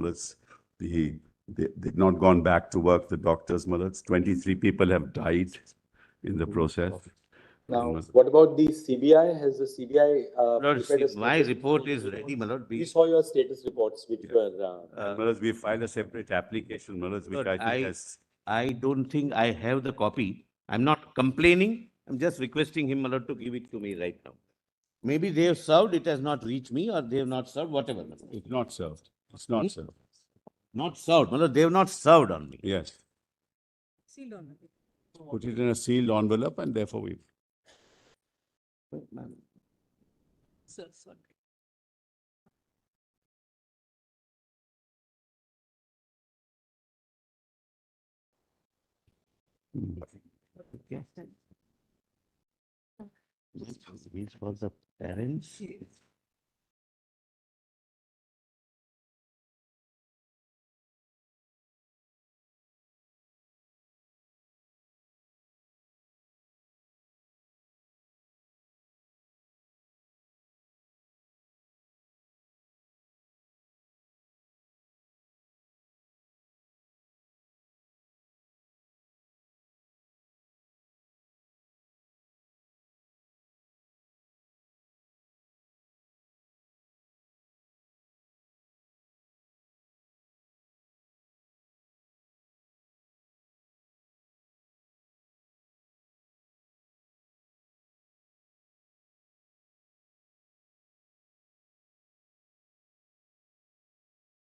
they've not gone back to work, the doctors, 23 people have died in the process. Now, what about the CBI? Has the CBI prepared a my status report report? is ready, my lord. We saw your status reports, which were... We filed a separate application, which I think has... I don't think I have the copy. I'm not complaining. I'm just requesting him, my lord, to give it to me right now. Maybe they have served, it has not reached me, or they have not served, whatever. my lord. It's not served. It's not served. Not served, my lord. They have not served on me. Yes. Sealed on it. Put it in a sealed envelope and therefore we... Sir, sorry. Okay. These for the parents.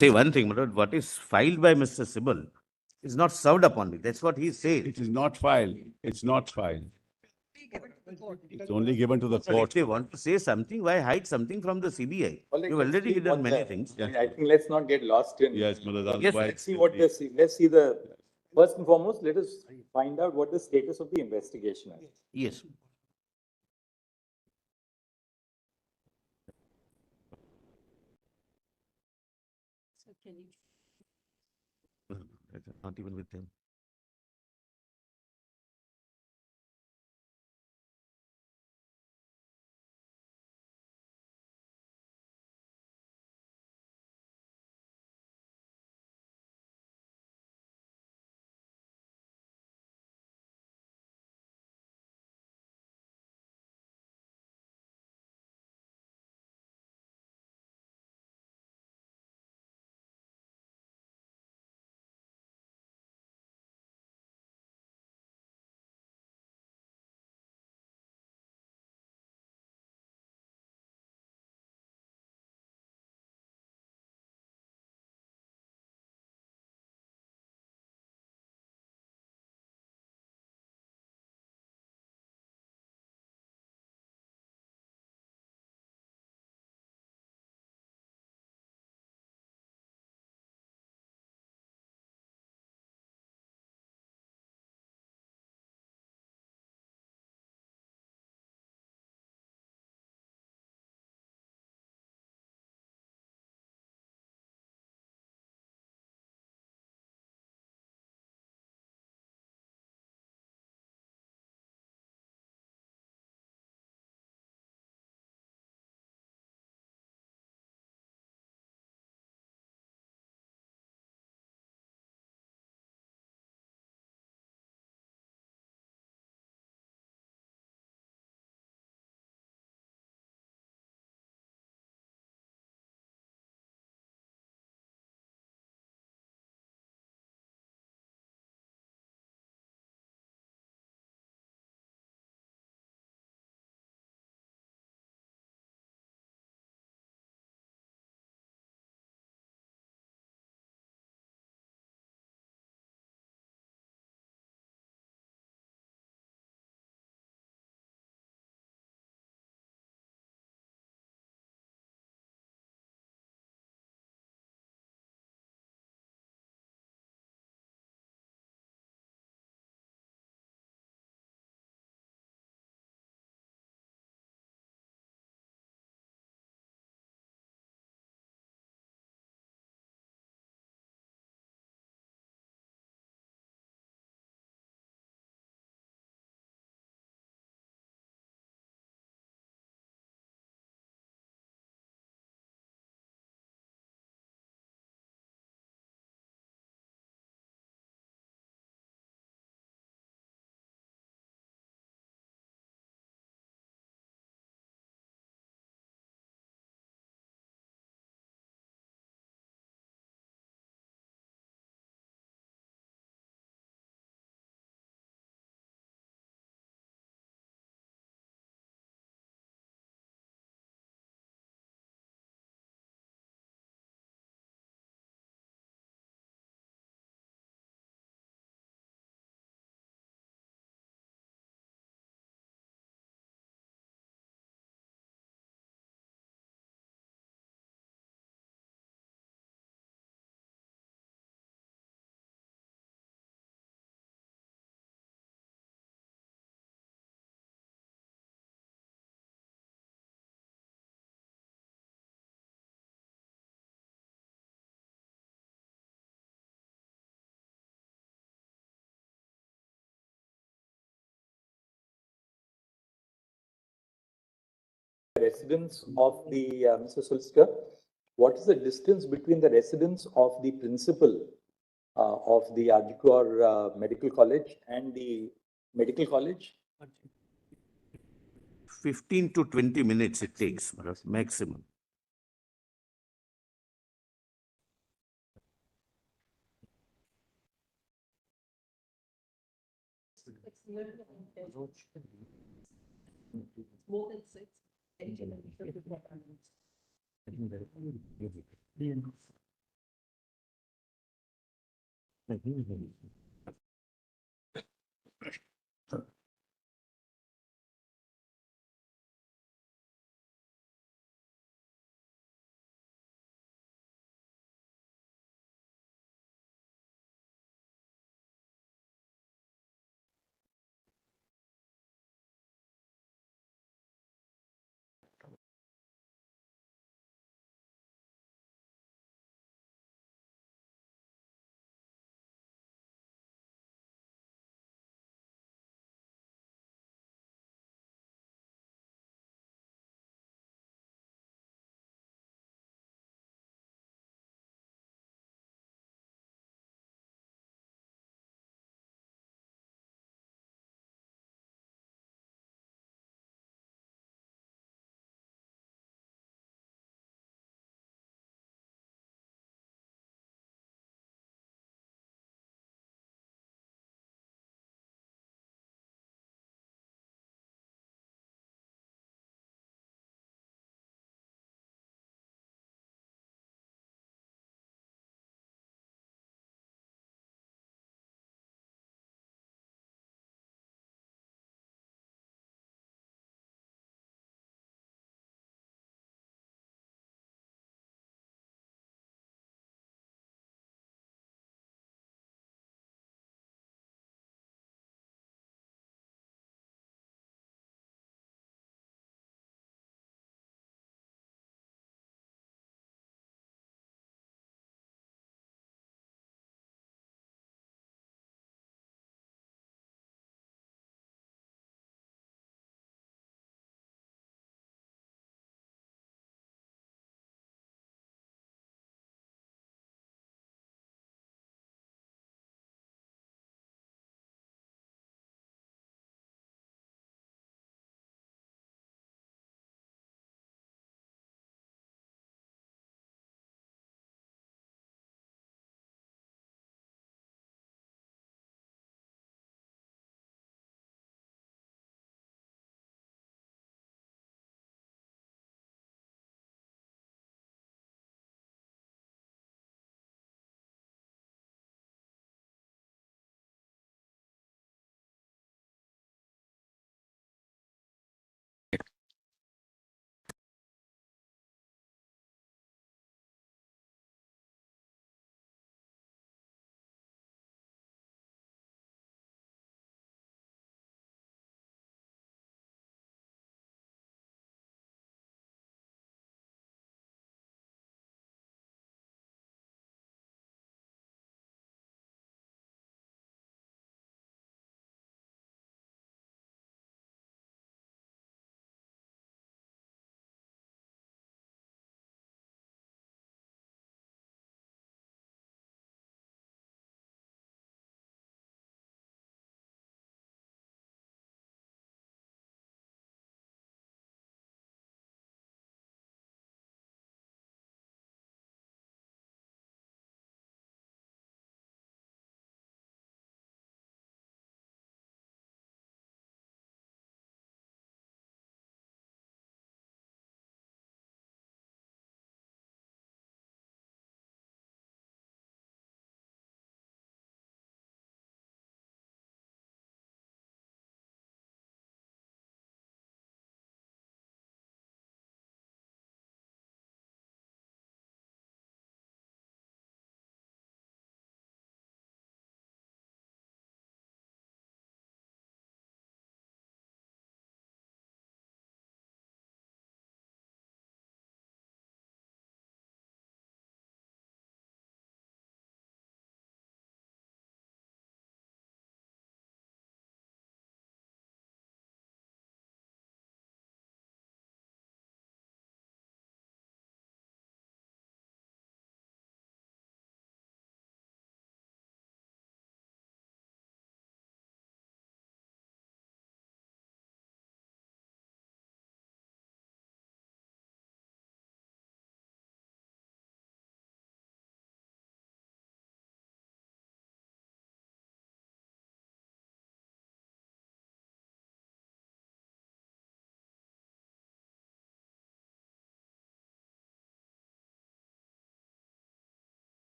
Say one thing, my lord, what is filed by Mr. Sibal is not served upon me. That's what he said. It is not filed. It's not filed. It's only given to the But if court. they want to say something, why hide something from the CBI? Well, You've let's already see hidden what many the- things. Yes. I think let's not get lost in... Yes, Yes, Let's see what the... Let's see the... First and foremost, let us find out what the status of the investigation is. Yes. So can you? Not even with them. residence of the, Mr. Solicitor, what is the distance between the residence of the principal of the RG Kar Medical College and the medical college? 15 to 20 minutes it takes, maximum. It's near to the Inquest. It's more than 6. And you know, it's not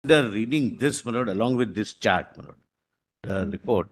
They're reading this, my lord, along with this chart, my lord, the report.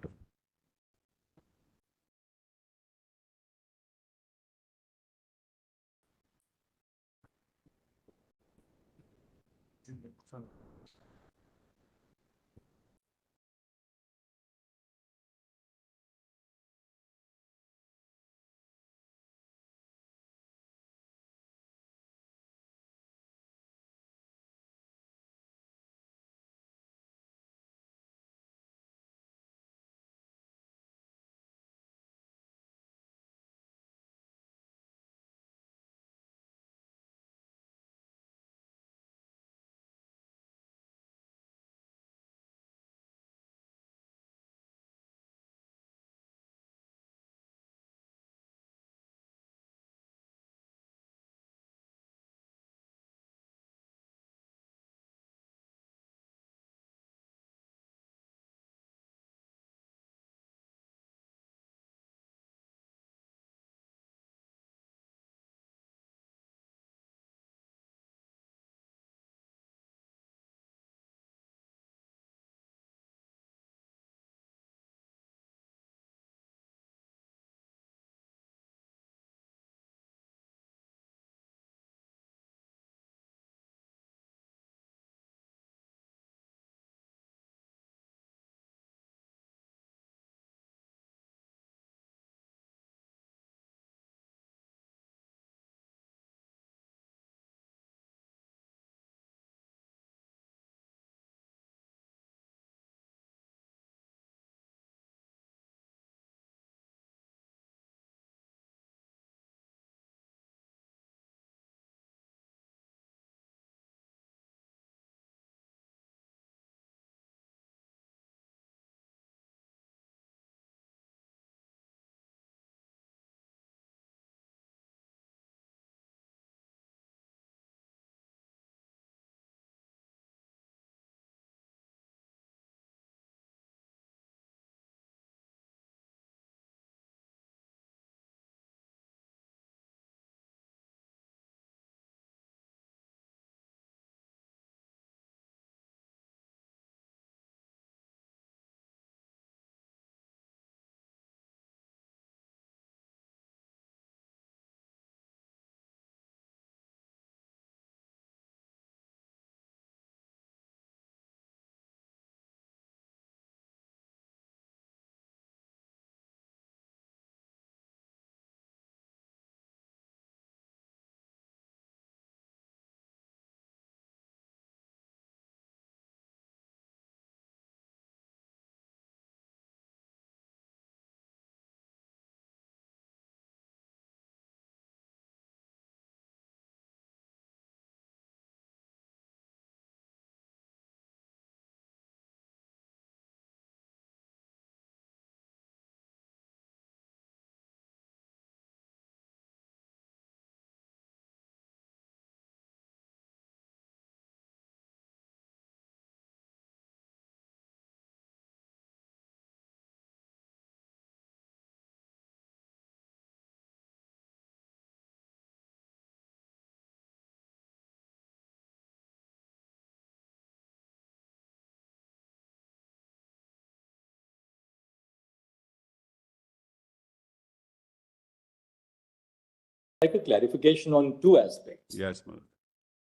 Like a clarification on two aspects. Yes, my lord.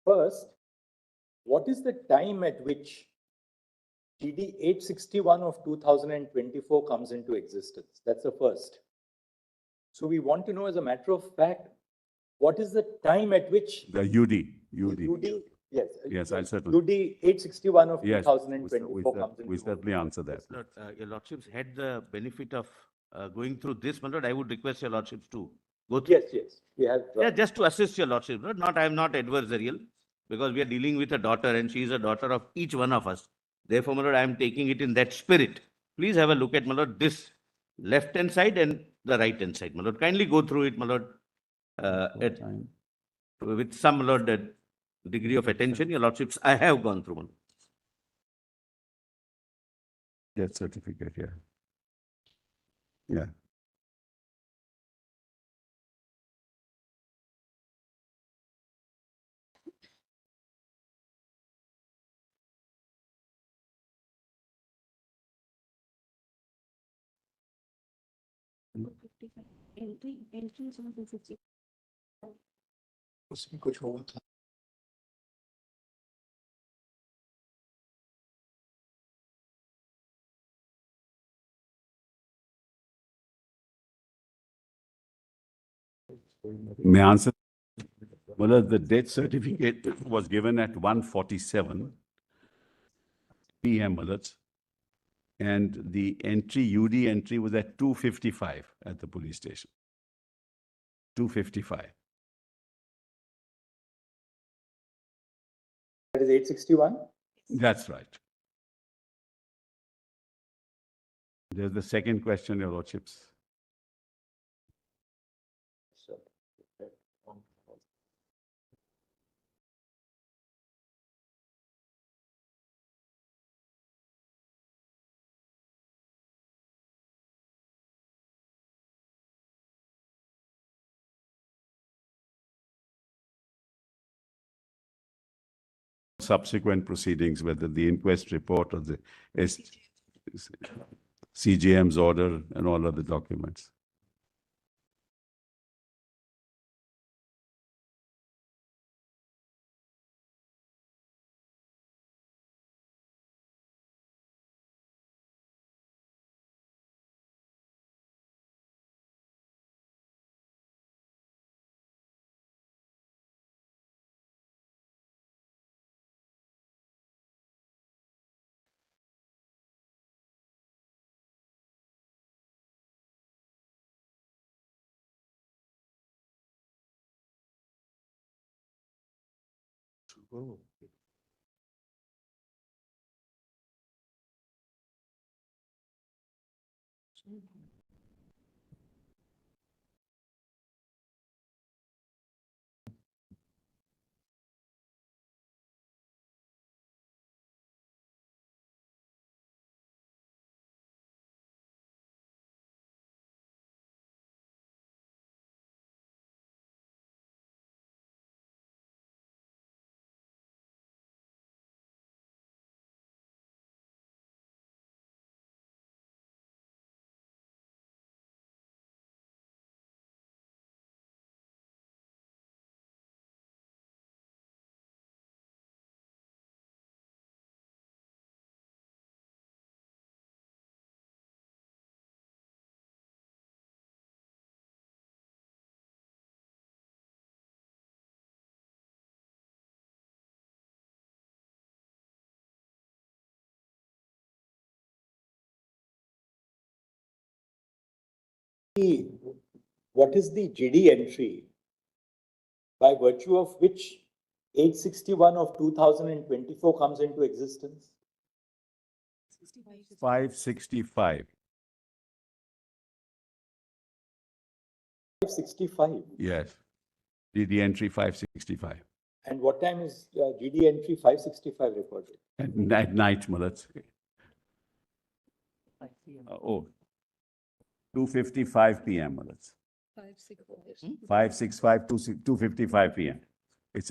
First, what is the time at which GD 861 of 2024 comes into existence? That's the first. So we want to know, as a matter of fact, what is the time at which The UD. UD, yes. Yes, I'll certainly. UD 861 of Yes, 2024 comes into we certainly answer that. Lord, your lordships had the benefit of going through this, my lord. I would request your lordships to go through. Yes, we have. Yeah, just to assist your lordship, not, I am not adversarial, because we are dealing with a daughter and she is a daughter of each one of us. Therefore, my lord, I am taking it in that spirit. Please have a look at, my lord, this left-hand side and the right-hand side, my lord. Kindly go through it, my lord, with some, my lord, degree of attention. Your lordships, I have gone through, my lord. Death certificate, yeah. Yeah. Entry is on 250. उसमें कुछ होगा था। May I answer? Well, the death certificate was given at 1:47 p.m. Malat, and the entry, UD entry was at 2:55 at the police station. 2:55. That is 861. That's right. There's the second question, Your Lordships. Subsequent proceedings, whether the inquest report or the CJM's order and all other documents. What is the GD entry by virtue of which 861 of 2024 comes into existence? 565. 565. Yes. DD entry 565. And what time is GD entry 565 recorded? At night, Malat. Oh, 2:55 p.m. Malat. 565, 2:55 p.m.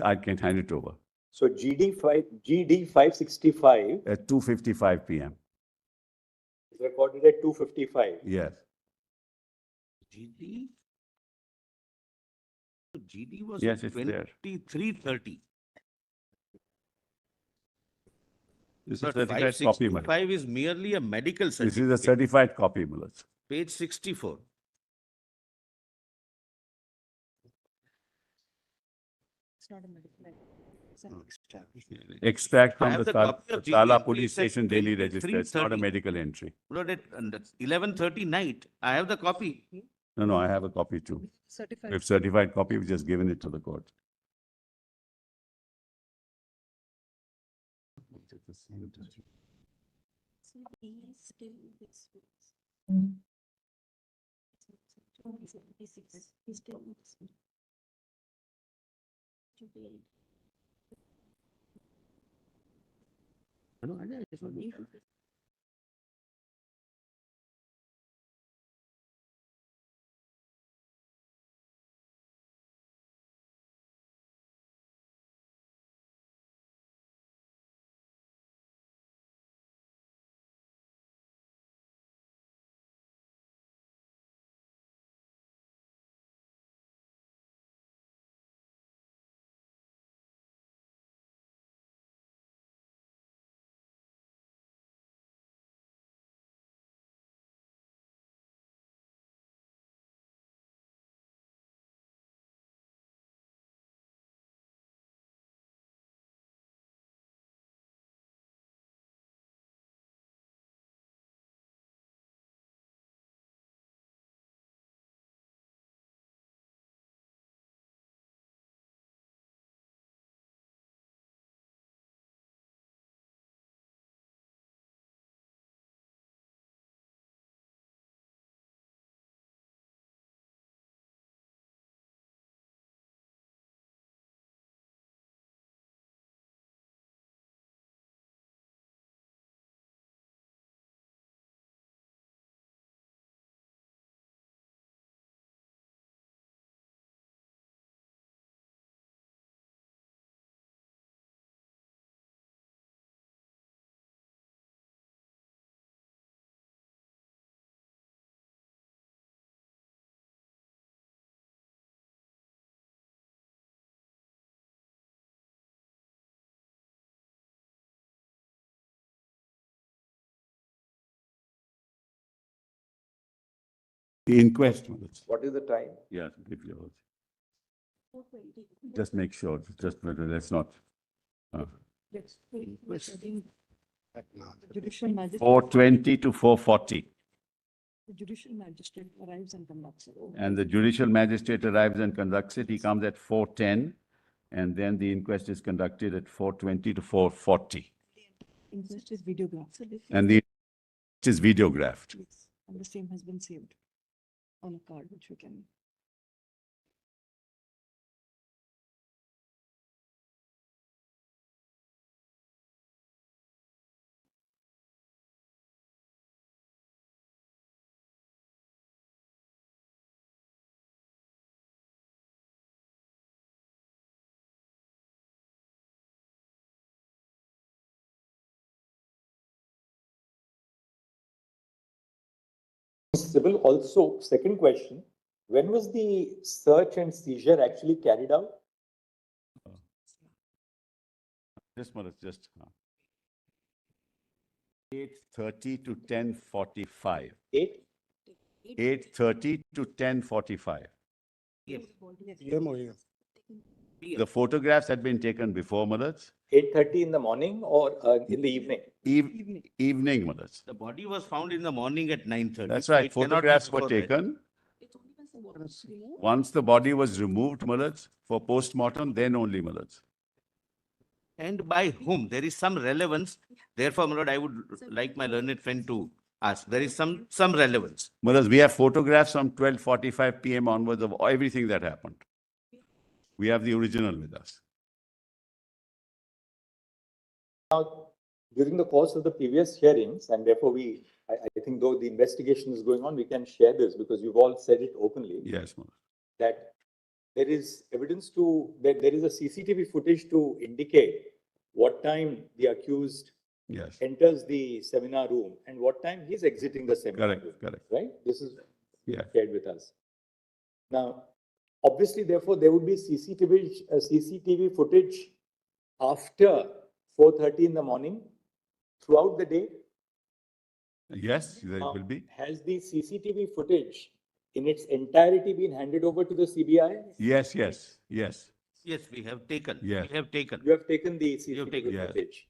I can hand it over. So GD 565 At 2:55 p.m. is recorded at 2:55. Yes. GD was Yes, it's there. 2330. This is But certified copy, Malat. 565 is merely a medical This certificate. is a certified copy, Malat. Page 64. It's not a medical. Extract I from have the the copy of GD Tala entry, Police it's at Station Daily Register. It's not a 23:30. medical entry. Look at 11:30 night. I have the copy. No, I have a copy too. Certified. We've certified copy, we've just given it to the court. So he is still this. He's still this. Inquest, my lords. What is the time? Yeah, if you, 4:20. just make sure, let's not. Yes. Judicial magistrate, 4:20 to 4:40. the judicial magistrate arrives and conducts it. And the judicial magistrate arrives and conducts it. He comes at 4:10. And then the inquest is conducted at 4:20 to 4:40. Inquest is videographed. And the inquest is videographed. Yes, and the same has been saved on a card which we can. Sibal, also, second question, when was the search and seizure actually carried out? This one is just 8:30 to 10:45. 8? 8:30 to 10:45. Yes. The photographs had been taken before, Malaj. 8:30 in the morning or in the evening? Evening, Malaj. The body was found in the morning at 9:30. That's so right. it cannot be Photographs were before that. taken. It's only once the water is removed. Once the body was removed, Malaj, for postmortem, then only, Malaj. And by whom? There is some relevance. Therefore, my lord, I would like my learned friend to ask. There is some relevance. Malaj, we have photographs from 12:45 p.m. onwards of everything that happened. We have the original with us. Now, during the course of the previous hearings, and therefore I think though the investigation is going on, we can share this because you've all said it openly. Yes, Malaj. That there is evidence that there is a CCTV footage to indicate what time the accused Yes. enters the seminar room and what time he's exiting the seminar Correct, room. correct. Right? This is Yeah. shared with us. Now, obviously, therefore, there would be CCTV footage after 4:30 in the morning throughout the day. Yes, there will be. Has the CCTV footage in its entirety been handed over to the CBI? Yes, yes, yes. Yes, we have taken. Yes. We have taken. You have taken the have CCTV taken, yes. footage.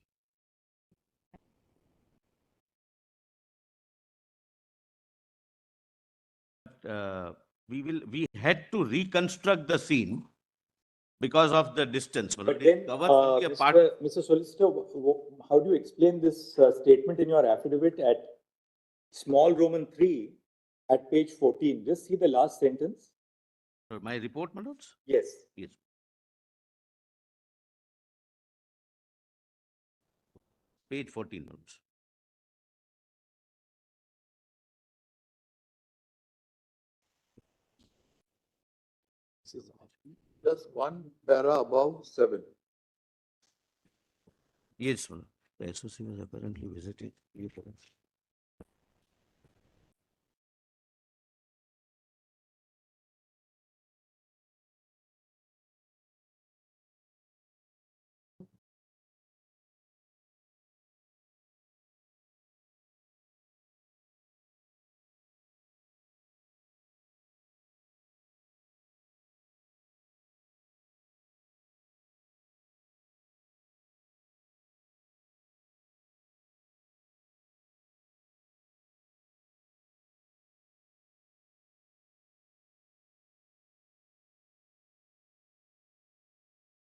We had to reconstruct the scene because of the distance. my lord. But It then, covers only a part. Mr. Solicitor, how do you explain this statement in your affidavit at small Roman 3 at page 14? Just see the last sentence. My report, my lords? Yes. Yes. Page 14, my lords. Just one para above 7. Yes, my lord. The SOC was apparently visiting.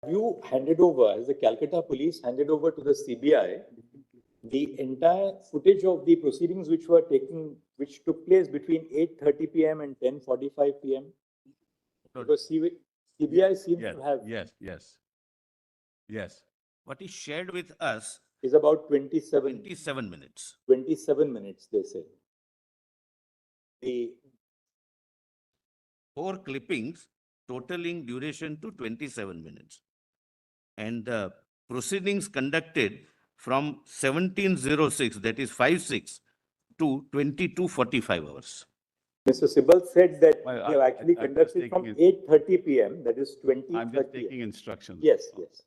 You handed over, as the Calcutta police handed over to the CBI, the entire footage of the proceedings which took place between 8:30 p.m. and 10:45 p.m. Because CBI seems Yes, to have yes, yes. Yes. What is shared with us, is about 27 minutes. minutes, they say. The 4 clippings totaling duration to 27 minutes. And the proceedings conducted from 17:06, that is 5/6, to 22:45 hours. Mr. Sibal said that Well, they have actually I'm just conducted from taking 8:30 p.m., that is I'm just 20:30. taking instructions. Yes, yes.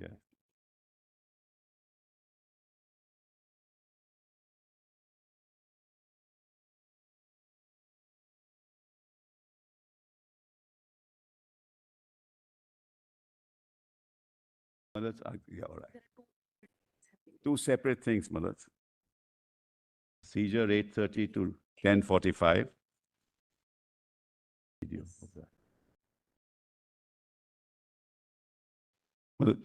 Yeah. Yeah, all right. There are two. Two separate things, Malad. Seizure 8:30 to 10:45. Video of that. Malad,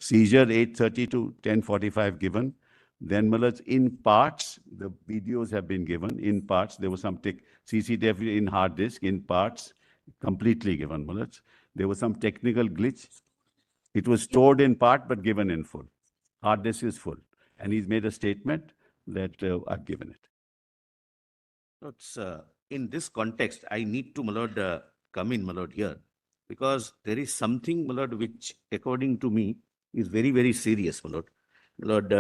seizure 8:30 to 10:45 given. Then, Malad, in parts, the videos have been given. In parts, there was some CCTV in hard disk. In parts, completely given, Malad. There was some technical glitch. It was stored in part, but given in full. Hard disk is full. And he's made a statement that I've given it. It's, in this context, I need to, my lord, come in, my lord, here, because there is something, my lord, which, according to me, is very, very serious, my lord. My lord,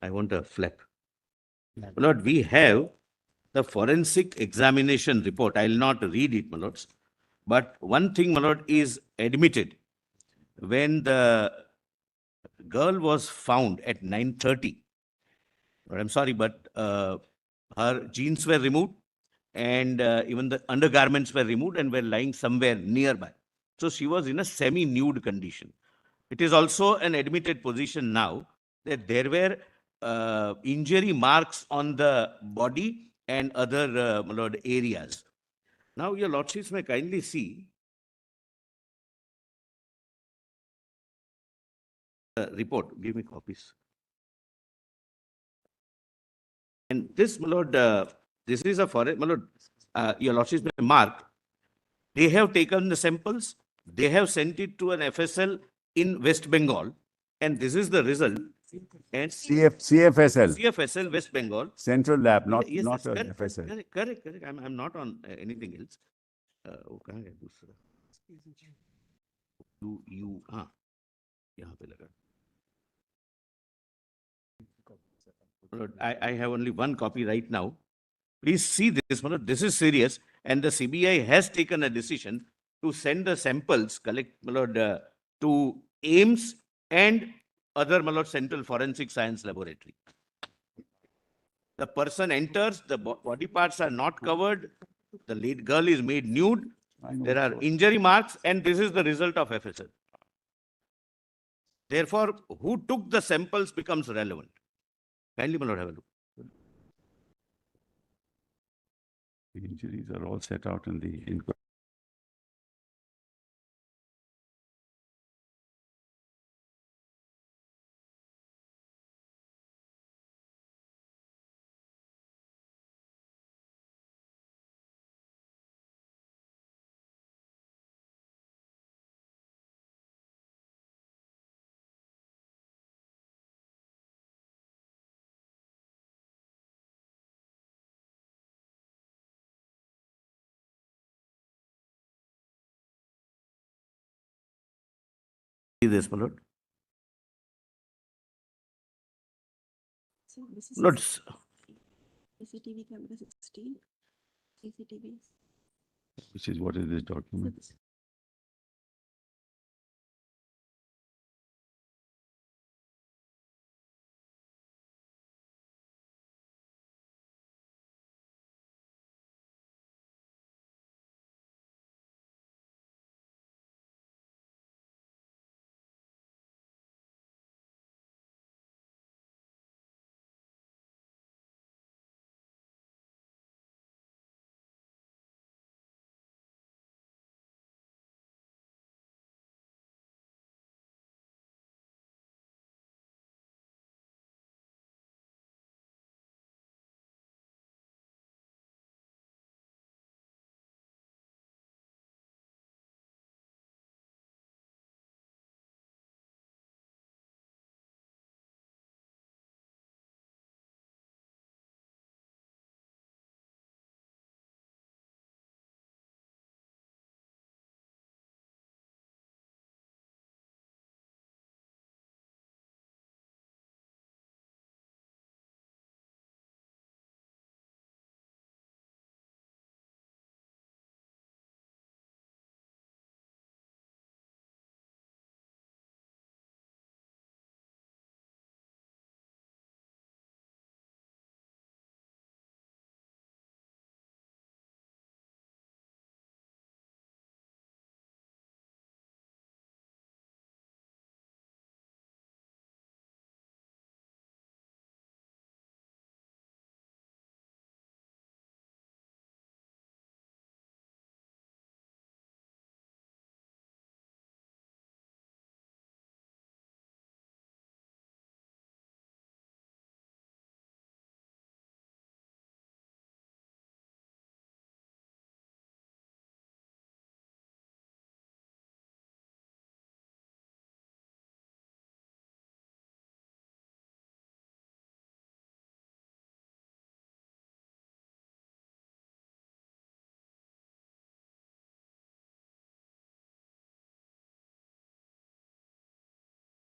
I want a flap. My lord, we have the forensic examination report. I will not read it, my lords. But one thing, my lord, is admitted. When the girl was found at 9:30, I'm sorry, but her jeans were removed and even the undergarments were removed and were lying somewhere nearby. So she was in a semi-nude condition. It is also an admitted position now that there were injury marks on the body and other my lord, areas. Now, your lordships may kindly see the report. Give me copies. And this, my lord, this is a forest, my lord, your lordships may mark. They have taken the samples. They have sent it to an FSL in West Bengal. And this is the result. And CFSL, CFSL West Bengal. Central Lab, not, Yes, not yes, a FSL. correct. I'm not on anything else. वो कहाँ गया दूसरा? हाँ, यहाँ पे लगा. Lord, I have only one copy right now. Please see this, my lord. This is serious. And the CBI has taken a decision to send the samples, collect, my lord, to AIMS and other, my lord, Central Forensic Science Laboratory. The person enters, the body parts are not covered, the lead girl is made nude, there are injury marks, and this is the result of FSL. Therefore, who took the samples becomes relevant. Kindly, my lord, have a look. The injuries are all set out in the inquest. See this, my lord. So this is Lords, CCTV camera 16. CCTV. Which is what is this document?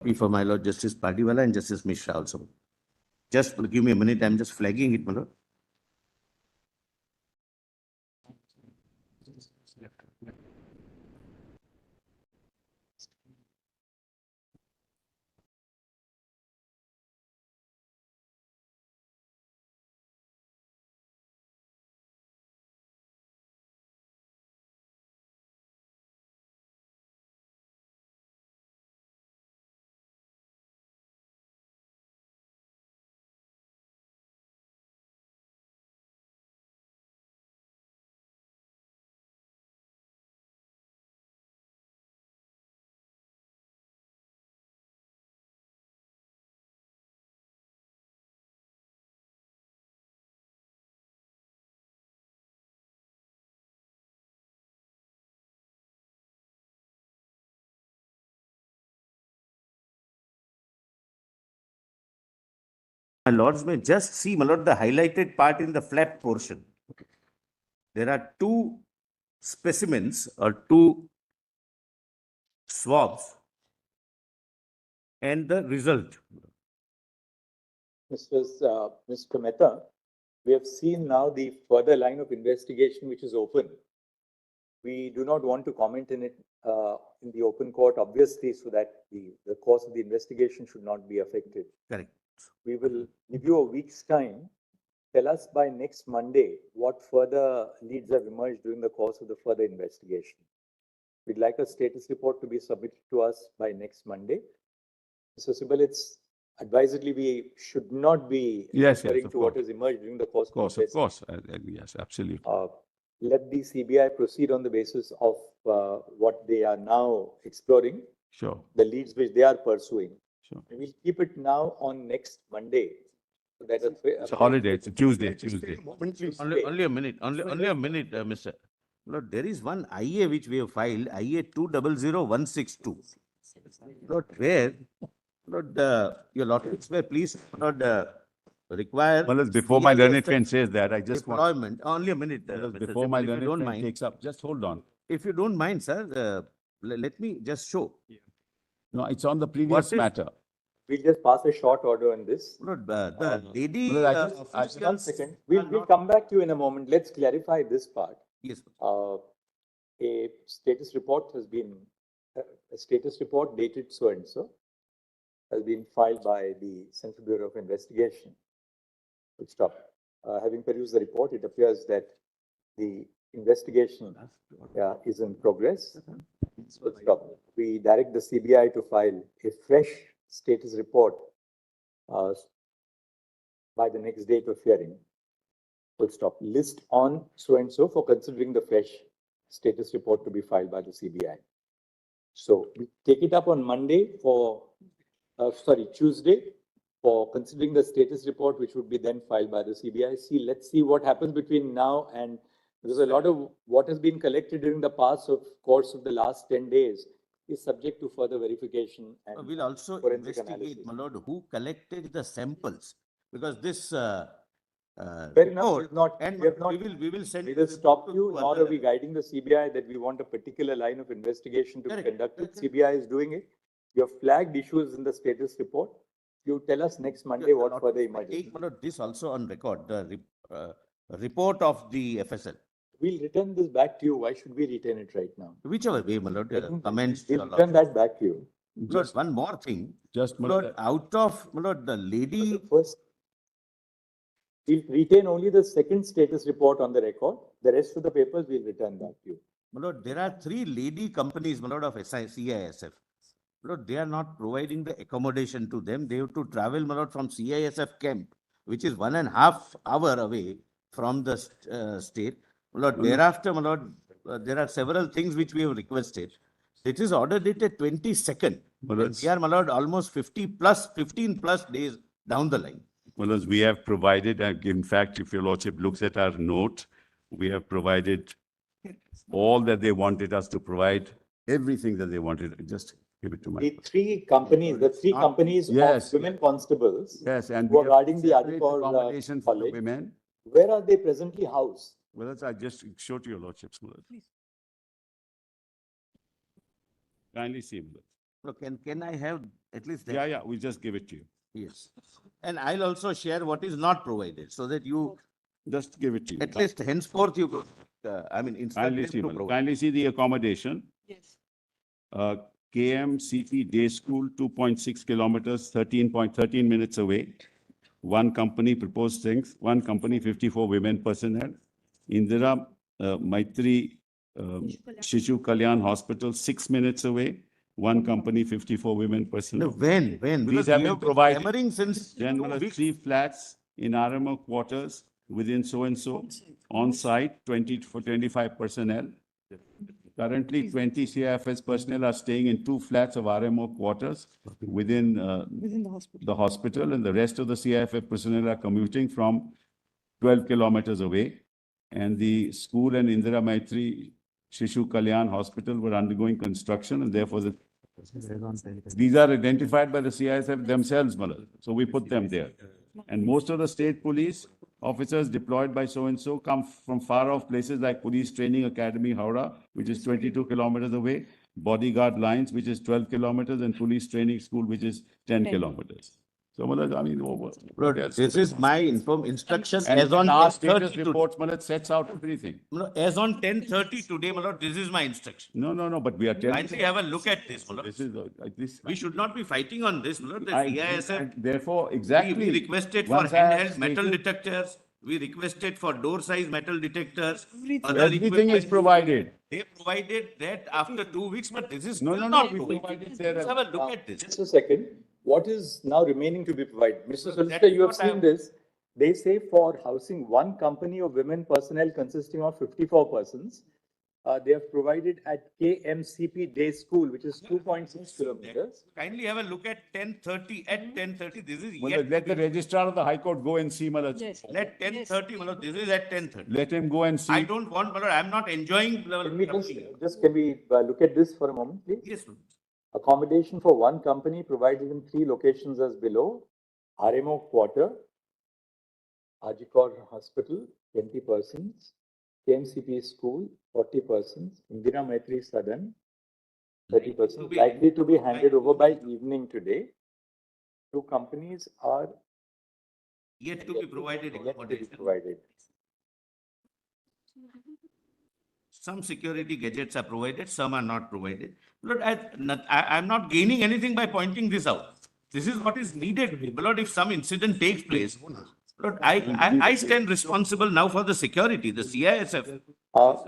copy for my Lord Justice Padiwala and Justice Mishra also. Just give me a minute, I'm just flagging it, my Lord. My lords may just see, my lord, the highlighted part in the flap portion. There are two specimens or two swabs and the result. Mr. Mehta, we have seen now the further line of investigation which is open. We do not want to comment in it in the open court, obviously, so that the course of the investigation should not be affected. Correct. We will give you a week's time. Tell us by next Monday what further leads have emerged during the course of the further investigation. We'd like a status report to be submitted to us by next Monday. Mr. Sibal, it's advisedly we should not be referring of to what course. has emerged during the course Of course, the of course. Yes, absolutely. Let the CBI proceed on the basis of what they are now exploring, Sure, the leads which they are pursuing. sure. And we'll keep it now on next Monday. So that It's a holiday, it's a Tuesday. Only a minute, only a minute, Mr. Lord, there is one IA which we have filed, IA 200162. Lord, where, Lord, your lordships were please, Lord, require. Well, it's before my learned CISF friend says that, I just want, Deployment, only a minute. well, Mr. before Sibal, my if you learned don't friend mind, takes up, just hold on. if you don't mind, sir, let me just show. No, it's on the previous What is- matter. we'll just pass a short order on this. Lord, the lady. Well, I just- officials One second. are We'll not- come back to you in a moment. Let's clarify this part. Yes, A status report has been, a status report dated so and so has been filed by the Central Bureau of Investigation. Full stop. Having perused the report, it appears that the investigation is in progress. Full stop. We direct the CBI to file a fresh status report by the next date of hearing. Full stop. List on so and so for considering the fresh status report to be filed by the CBI. So we take it up on Monday for, Tuesday for considering the status report, which would be then filed by the CBI. Let's see what happens between now and, because a lot of what has been collected during the course of the last 10 days is subject to further verification. And we'll also forensic investigate, analysis. my lord, who collected the samples, because this, Fair enough, report, we've not- and we have not- we will send. Neither the stop report you, to nor other- are we guiding the CBI that we want a particular line of investigation to be Correct, conducted. correct. CBI is doing it. You have flagged issues in the status report. You tell us next Monday what Lord, further I emerges. take, my lord, this also on record, the report of the FSL, We'll return this back to you. Why should we retain it right now? whichever way, my lord, comments. We'll your return lordship. that back to you. Lord, one more thing, Just, my lord, out of, my lord, the lady. First, we'll retain only the second status report on the record. The rest of the papers we'll return back to you. My lord, there are 3 lady companies, my lord, of CISF. My lord, they are not providing the accommodation to them. They have to travel, my lord, from CISF camp, which is 1.5 hour away from the state. My lord, thereafter, my lord, there are several things which we have requested. It is order dated 22nd. Well, And we are, my lord, almost 15 plus days down the line. well, as we have provided, in fact, if your lordship looks at our note, we have provided all that they wanted us to provide, everything that they wanted. Just give it to my. The three companies Yes. of women constables Yes, and who we are have guarding the separate Adikor accommodation for the college, women. where are they presently housed? Well, that's, I just show to your lordships. Kindly see. Look, can I have at least that? Yeah, we'll just give it to you. Yes. And I'll also share what is not provided so that you, Just give it to you. at least henceforth you, instruct Kindly them see, to Madam. provide. Kindly see the accommodation. Yes. KMCP Day School, 2.6 kilometers, 13 minutes away. One company proposed things, one company, 54 women personnel. Indira Maitri Shishu Kalyan Hospital, 6 minutes away. One company, 54 women No, personnel. when? These Because have we been have been provided. clamoring since Then 2 weeks. 3 flats in RMO quarters within so-and-so, on-site, 20 for 25 personnel. Currently, 20 CIFS personnel are staying in 2 flats of RMO quarters within the hospital, and the rest of the CIFF personnel are commuting from 12 kilometers away. And the school and Indira Maitri Shishu Kalyan Hospital were undergoing construction, and therefore these are identified by the CISF themselves, Malal. So we put them there. And most of the state police officers deployed by so-and-so come from far off places like Police Training Academy, Howrah, which is 22 kilometers away, Bodyguard Lines, which is 12 kilometers, and Police Training School, which is 10 kilometers. So, Malal, I mean, Lord, this is my instruction and as on our 10:30 status today. reports, Malal, sets out everything. No, as on 10:30 today, my lord, this is my instruction. No, but we are telling. Kindly have a look at this, my lord. This is, this. We should not be fighting on this, my lord. The I- CISF, and Therefore, exactly. we requested for once I have handheld metal stated- detectors. We requested for door size metal detectors. Everything is provided. They provided that after 2 weeks, but this is No, still no, not we provided. provided there. Let's have a look at this. Just a second. What is now remaining to be provided? Mr. That Solicitor, is you have what I seen am- this. They say for housing one company of women personnel consisting of 54 persons, they have provided at KMCP Day School, which is 2.6 kilometers. Kindly have a look at 10:30. At 10:30, this is Well, yet. let the registrar of the High Court go and see, Malal. Yes. Let 10:30, my lord, this is at 10:30. Let him go and see. I don't want, my lord, I'm not enjoying. Can we can we look at this for a moment, please? Yes, Lord. Accommodation for one company provided in 3 locations as below. RMO Quarter, RG Kar Hospital, 20 persons. KMCP School, 40 persons. Indira Maitri Sadan, 30 persons. Likely to be handed over by evening today. 2 companies are Yet to be provided yet to be accommodation. provided. Some security gadgets are provided, some are not provided. Lord, I'm not gaining anything by pointing this out. This is what is needed. Lord, if some incident takes place, Lord, I stand responsible now for the security, the CISF. is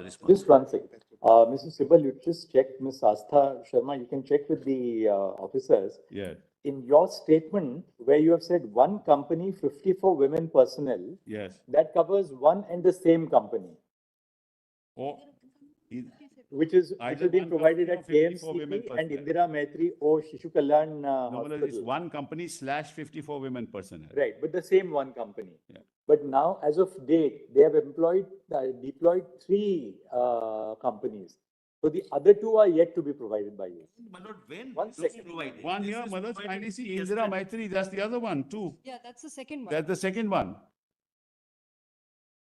responsible. Just one second. Mr. Sibal, you just check, Ms. Astha Sharma, you can check with the officers. Yeah, In your statement, where you have said one company, 54 women personnel, yes. that covers one and the same company, Oh, which is Either being one provided company at or 54 women KMCP and personnel. Indira Maitri or Shishu Kalyan no, Malal, it's Hospital. one company / 54 women personnel. Right, but the same one company. Yeah. But now, as of date, they have deployed 3 companies. So the other 2 are yet to be provided by you. My Lord, when One this is second. provided? One This here, is Malal, provided kindly see yesterday. Indira Maitri, that's the other one too. Yeah, that's the second one. That's the second one.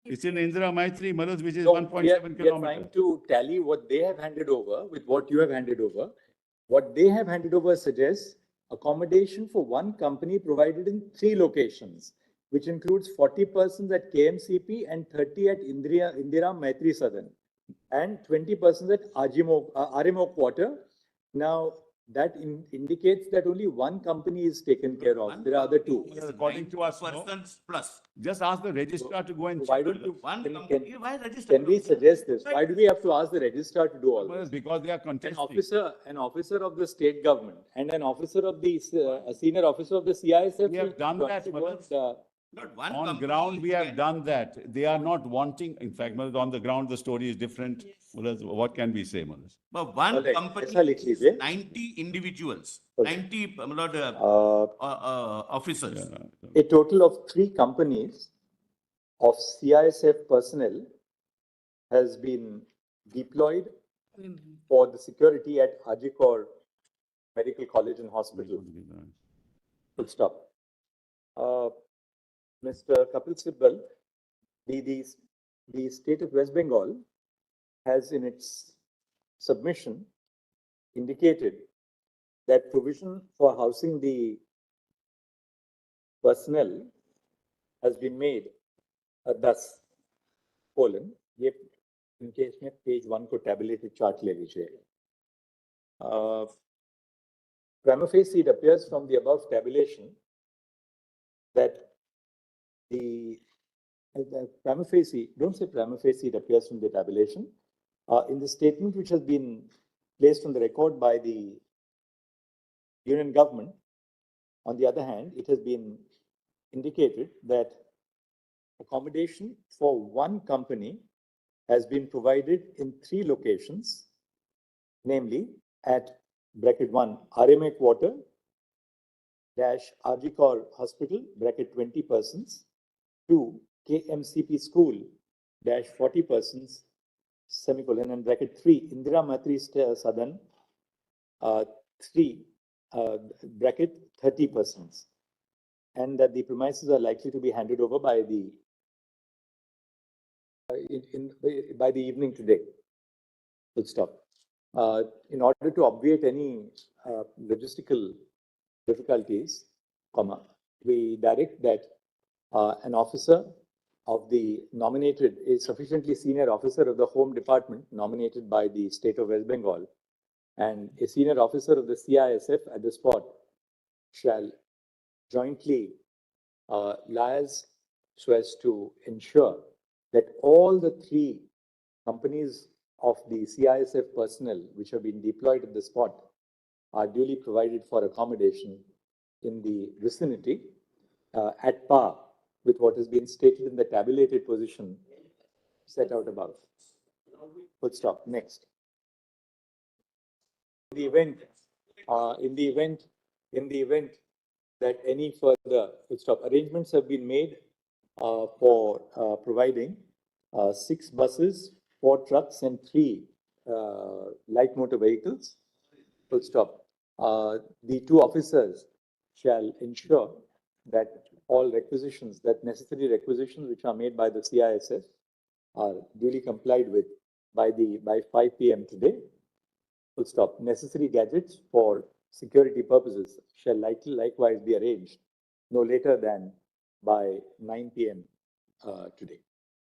It's in Indira Maitri, Malal, which is So 1.7 we are trying kilometers. to tally what they have handed over with what you have handed over. What they have handed over suggests accommodation for one company provided in 3 locations, which includes 40 persons at KMCP and 30 at Indira Maitri Southern, and 20 persons at RMO Quarter. Now, that indicates that only one company is taken care of. There are other 2. Yes, According to us, no. persons plus. Just ask the registrar to go and Why check. don't you, One can, company, can, why register? can we suggest this? Why do we have to ask the registrar to do all Malal, this? because they are An contesting. officer of the state government and an officer of the, a senior officer of the CISF. We have done that, should Malal. go Not one On company ground, we have can- done that. They are not wanting, in fact, Malal, on the ground, the story is different. Malal, what can we say, Malal? But one Alright, company ऐसा लिख is लीजिए। 90 individuals, Okay. 90 my lord, officers. A total of 3 companies of CISF personnel has been deployed for the security at RG Kar Medical College and Hospital. Full stop. Mr. Kapil Sibal, the state of West Bengal has in its submission indicated that provision for housing the personnel has been made thus, colon, ये in case में page 1 को tabulated chart ले लीजिए. Prima facie, it appears from the above tabulation that the prima facie, don't say prima facie, it appears from the tabulation. In the statement which has been placed on the record by the union government, on the other hand, it has been indicated that accommodation for one company has been provided in 3 locations, namely at bracket 1, RMA quarter, dash RG Kar hospital, bracket 20 persons, 2, KMCP school, dash 40 persons, semicolon, and bracket 3, Indira Matri Sadan, 3, bracket 30 persons. And that the premises are likely to be handed over by the by the evening today. Full stop. In order to obviate any logistical difficulties, comma, we direct that an officer of the nominated, a sufficiently senior officer of the Home Department nominated by the state of West Bengal, and a senior officer of the CISF at the spot shall jointly liaise so as to ensure that all the 3 companies of the CISF personnel which have been deployed at the spot are duly provided for accommodation in the vicinity at par with what has been stated in the tabulated position set out above. Full stop. Next. In the event that any further full stop arrangements have been made for providing 6 buses, 4 trucks, and 3 light motor vehicles. Full stop. The 2 officers shall ensure that all requisitions, that necessary requisitions which are made by the CISF are duly complied with by 5 p.m. today. Full stop. Necessary gadgets for security purposes shall likewise be arranged no later than by 9 p.m. Today.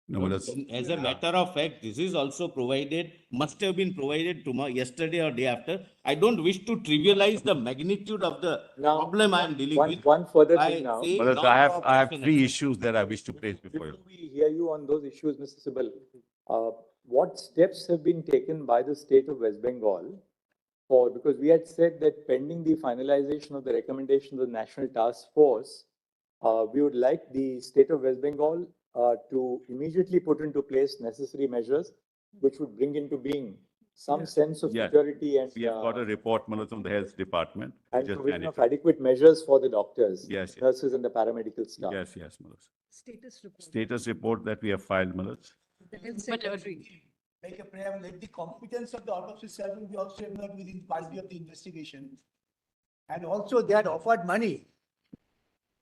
No, but that's, As a matter of fact, this is also provided, must have been provided tomorrow, yesterday or day after. I don't wish to trivialize the magnitude of the problem I am dealing with. One further by thing now. saying but non- I have cooperation 3 and- issues that I wish to place before you. Before we hear you on those issues, Mr. Sibal, what steps have been taken by the state of West Bengal for, because we had said that pending the finalization of the recommendation of the National Task Force, we would like the state of West Bengal to immediately put into place necessary measures which would bring into being some sense of Yes. security and We have got a report, Manoj, from the health department. and Just provision hand of it. adequate measures for the doctors, Yes, yes. nurses, and the paramedical staff. Yes, yes, Manoj. Status report. Status report that we have filed, Manoj. The health secretary. Make a prayer, let the competence of the autopsy surgeon be also evaluated within the purview of the investigation. And also they had offered money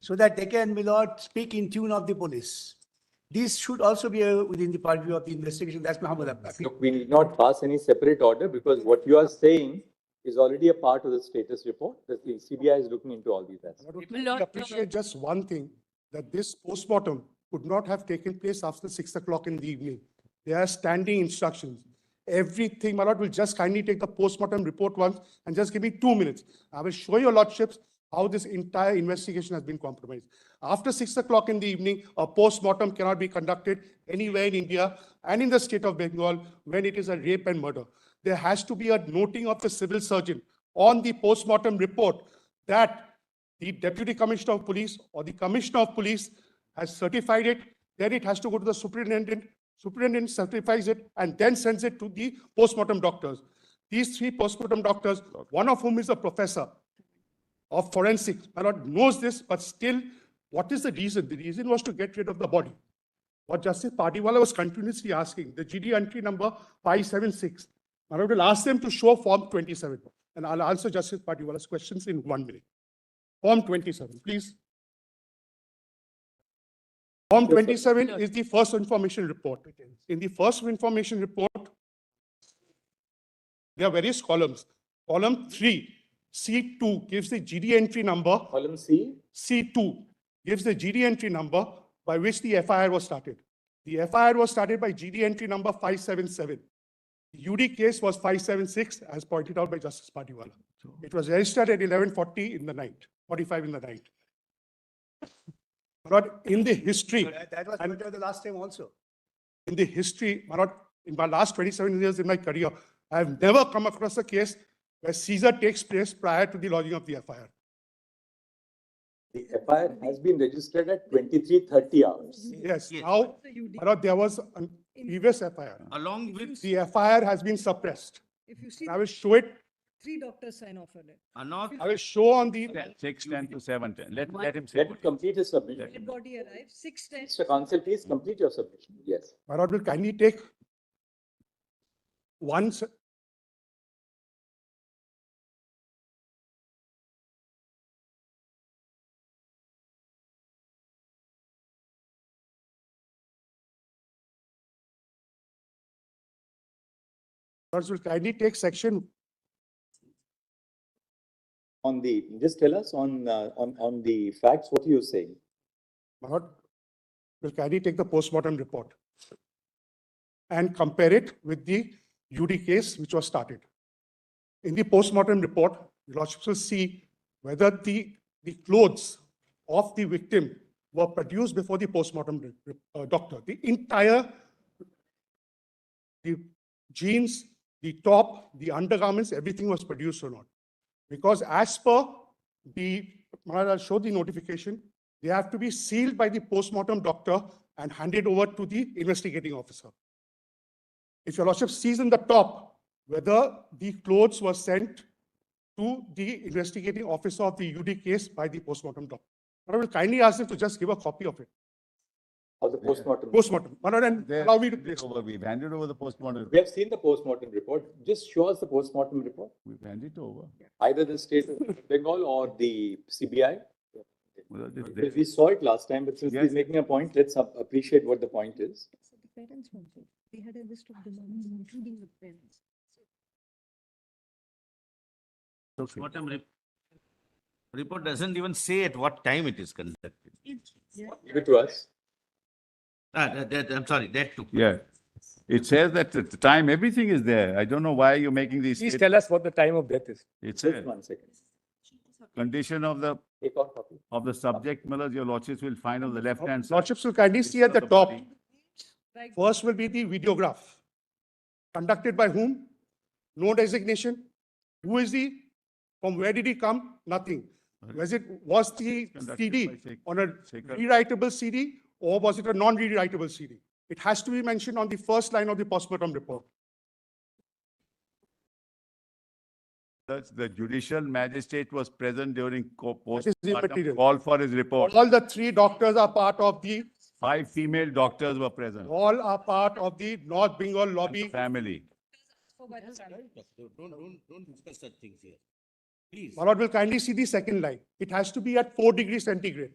so that they can, my lord, speak in tune of the police. These should also be within the purview of the investigation. That's my humble appeal. Look, we need not pass any separate order because what you are saying is already a part of the status report. The CBI is looking into all these aspects. I would appreciate just one thing, that this postmortem could not have taken place after 6 o'clock in the evening. There are standing instructions. Everything, my lord, will just kindly take the postmortem report once and just give me 2 minutes. I will show your lordships how this entire investigation has been compromised. After 6 o'clock in the evening, a postmortem cannot be conducted anywhere in India and in the state of Bengal when it is a rape and murder. There has to be a noting of the civil surgeon on the postmortem report that the Deputy Commissioner of Police or the Commissioner of Police has certified it. Then it has to go to the superintendent. Superintendent certifies it and then sends it to the postmortem doctors. These 3 postmortem doctors, one of whom is a professor of forensics, my lord, knows this, but still, what is the reason? The reason was to get rid of the body. What Justice Patiwala was continuously asking, the GD entry number 576. My lord will ask them to show Form 27. And I'll answer Justice Patiwala's questions in 1 minute. Form 27, please. Form 27 is the first information report. In the first information report, there are various columns. Column 3 C2 gives the GD entry number. Column C, C2 gives the GD entry number by which the FIR was started. The FIR was started by GD entry number 577. The UD case was 576, as pointed out by Justice Padiwala. It was registered at 11:40 in the night, 45 in the night. But in the history, That was pointed out the last time also. in the history, Manoj, in my last 27 years in my career, I have never come across a case where seizure takes place prior to the lodging of the FIR. the FIR has been registered at 23:30 hours. Yes, Yes. now, The UD. Manoj, there was a previous FIR. Along with, The FIR has been suppressed. If you see, I will show it, 3 doctors sign off on it. Anak, I will show on the, 6:10 to 7:10. Let him say. Let him complete his submission. Dead body arrives, 6:10. Mr. Counsel, please complete your submission. Yes. Manoj will kindly take once. Manoj will kindly take section On the, just tell us on the facts, what you're saying. Manoj will kindly take the postmortem report and compare it with the UD case which was started. In the postmortem report, the Lordship will see whether the clothes of the victim were produced before the postmortem doctor. The entire, the jeans, the top, the undergarments, everything was produced or not. Because as per the, I'll show the notification, they have to be sealed by the postmortem doctor and handed over to the investigating officer. If your Lordship sees in the top whether the clothes were sent to the investigating officer of the UD case by the postmortem doctor. I will kindly ask them to just give a copy of it. Of the postmortem. Postmortem. Manoj, and There- allow me to place. We've handed over the postmortem. We have seen the postmortem report. Just show us the postmortem report, We've handed over. either the state of Bengal or the CBI. Well, this- Because we saw it last time, but since Yes. he's making a point, let's appreciate what the point is. So the parents wanted, they had a list of demands, including the parents. postmortem report doesn't even say at what time it is conducted. Give it to us. I'm sorry, that too. Yeah. It says that at the time, everything is there. I don't know why you're making these. Please tell us what the time of death is. It's Just a 1 second. condition of Take out copy. the subject, Miller's, your lordships will find on the left-hand side. Lordships will kindly see at the top. Right. First will be the videograph. Conducted by whom? No designation. Who is he? From where did he come? Nothing. Was the Conducted CD by Shekhar. on a Shekhar. rewritable CD or was it a non-rewritable CD? It has to be mentioned on the first line of the postmortem report. The judicial magistrate was present during is postmortem immaterial. call for his report. All the 3 doctors are part of the, 5 female doctors were present. all are part of the North Bengal And lobby. the family. For by the family. Don't discuss such things here. Please. Manoj will kindly see the second line. It has to be at 4 degrees centigrade.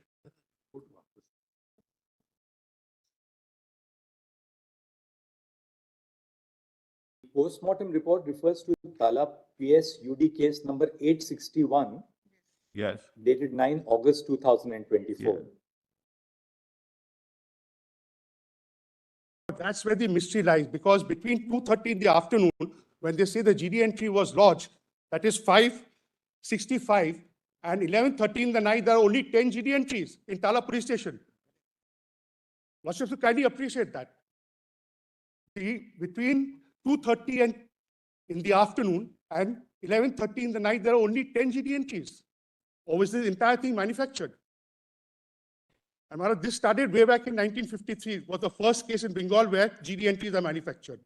Postmortem report refers to Tala PS UD case number 861, Yes. dated 9 August 2024. Yeah. That's where the mystery lies, because between 2:30 in the afternoon, when they say the GD entry was lodged, that is 5:65, and 11:30 in the night, there are only 10 GD entries in Tala police station. Lordship should kindly appreciate that. Between 2:30 and in the afternoon and 11:30 in the night, there are only 10 GD entries. Or was this entire thing manufactured? And Maharaj, this started way back in 1953. It was the first case in Bengal where GD entries are manufactured.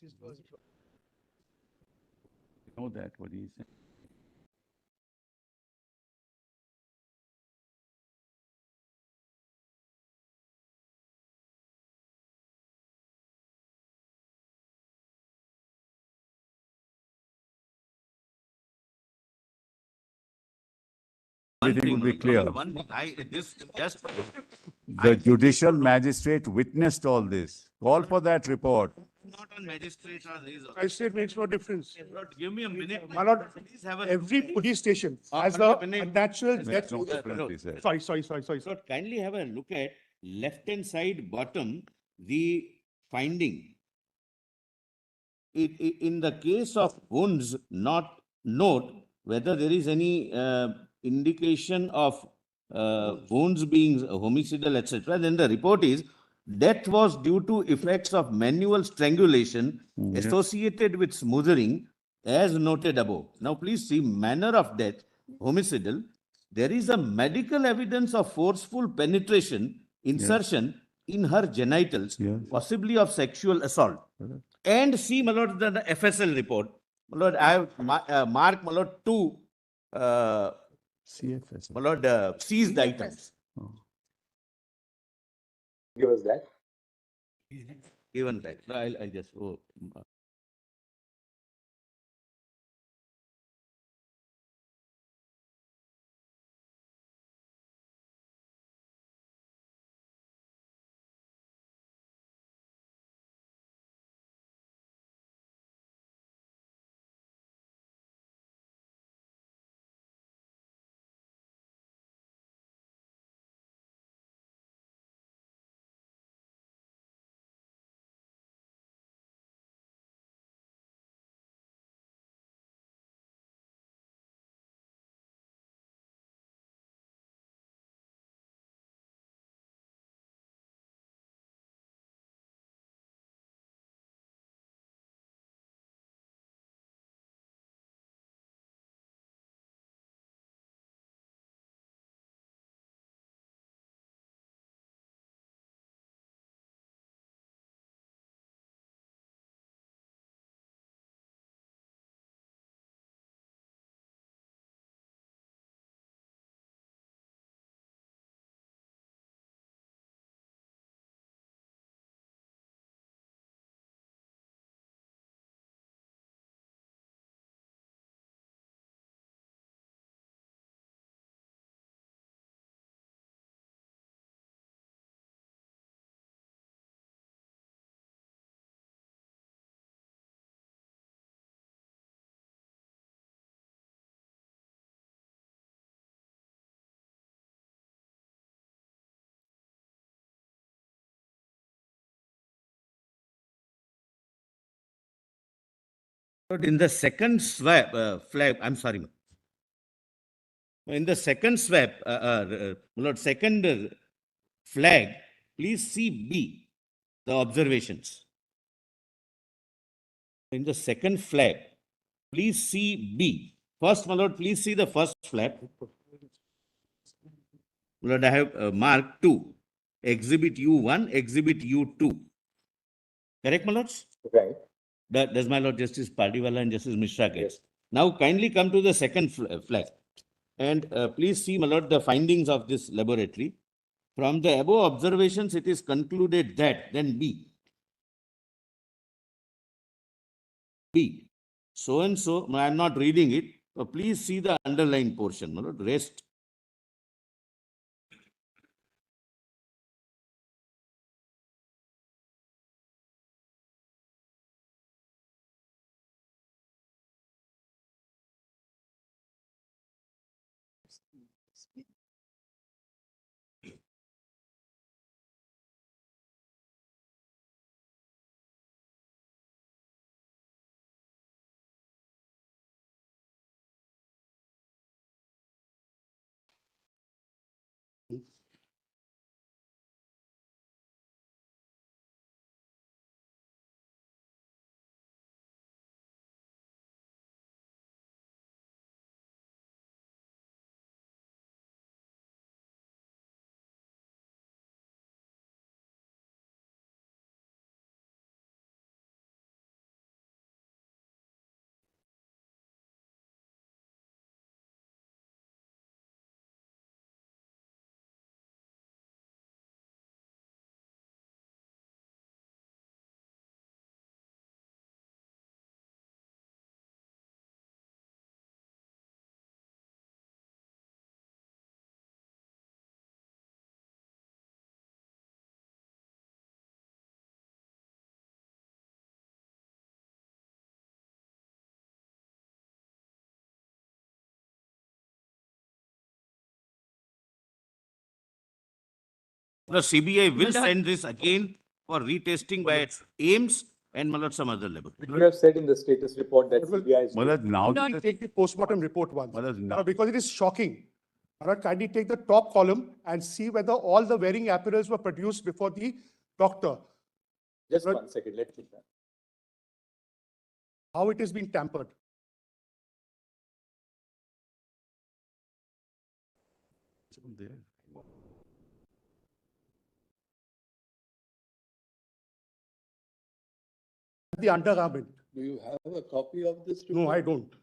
You know that, what he said. everything will be clear. This just. The judicial magistrate witnessed all this. Call for that report. Not on magistrates or these. I say it makes no difference. Lord, give me a minute. My lord, Please have a. every police station has a a minute. natural Makes death. no difference, he said. Sorry. Lord, kindly have a look at left-hand side bottom, the finding. In the case of wounds, not note whether there is any indication of wounds being homicidal, etc. Then the report is death was due to effects of manual strangulation associated with smothering, as noted above. Now, please see manner of death, homicidal. There is a medical evidence of forceful penetration, insertion in her genitals, Yes. possibly of sexual assault. And see, my lord, the FSL report. My lord, I have marked, my lord, two, CFS. my lord, seized items. Give us that. Given that, I'll just, oh. But in the second swab, flag, I'm sorry. In the second swab, Lord, second flag, please see B, the observations. In the second flag, please see B. First, my lord, please see the first flag. My lord, I have marked 2. Exhibit U1, Exhibit U2. Correct, my lords? Right. Does my lord Justice Pardiwala and Justice Mishra get? Yes. Now, kindly come to the second flag. And please see, my lord, the findings of this laboratory. From the above observations, it is concluded that, then B. B. So and so, I am not reading it. Please see the underlined portion, my lord. Rest. The CBI will send this again for retesting by AIMS and my lord some other level. You have said in the status report that CBI is. My lord, now, Kindly take the postmortem report once. My lord, now, Because it is shocking. My lord, kindly take the top column and see whether all the wearing apparels were produced before the doctor. Just 1 second, let me. How it has been tampered. The undergarment. Do you have a copy of this report? No, I don't.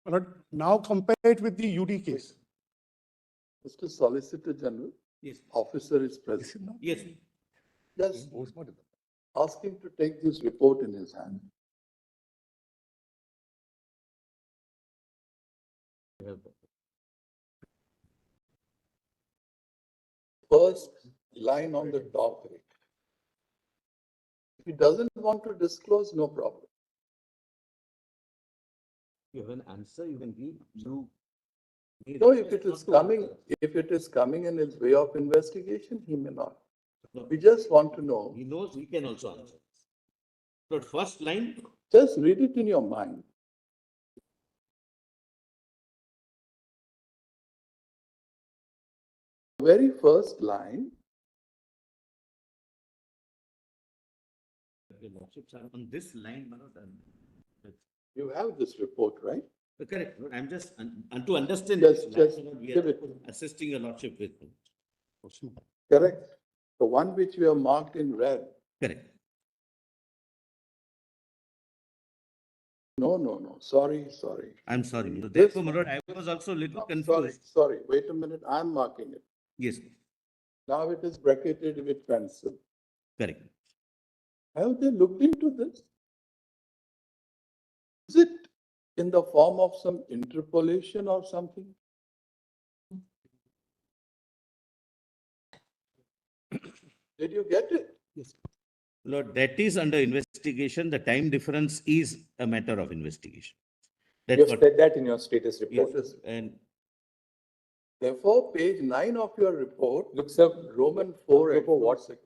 My lord, now compare it with the UD case. Mr. Solicitor General, Yes. officer is present. Yes. Just ask him to take this report in his hand. First line on the top. If he doesn't want to disclose, no problem. You have an answer, you can give through. No, if it is coming in his way of investigation, he may not. We just want to know, He knows he can also answer. But first line, just read it in your mind. Very first line, the lordships are on this line, my lord, you have this report, right? correct, I'm just, to understand. Just this line, my lord, we give are it. assisting your lordship with. Correct. The one which we have marked in red. Correct. No. Sorry. I'm sorry. my lord. Therefore, my lord, I was also a little confused. Sorry. Wait a minute. I'm marking it. Yes, Now it is bracketed with pencil. correct. Have they looked into this? Is it in the form of some interpolation or something? Did you get it? Yes. Lord, that is under investigation. The time difference is a matter of investigation. You That's have what, said that in your status report. yes, and Therefore, page 9 of your report, Look, sir, Roman 4.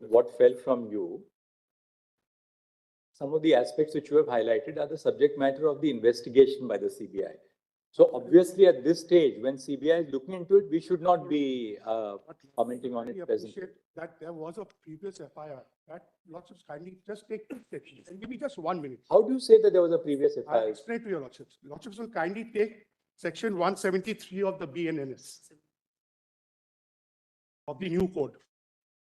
what fell from you, some of the aspects which you have highlighted are the subject matter of the investigation by the CBI. So obviously at this stage, when CBI is looking into it, we should not be commenting on I it presently. appreciate that there was a previous FIR. That lotships kindly just take 2 sections and give me just 1 minute. How do you say that there was a previous I'll FIR? explain to your lotships. Lotships will kindly take section 173 of the BNNS of the new code.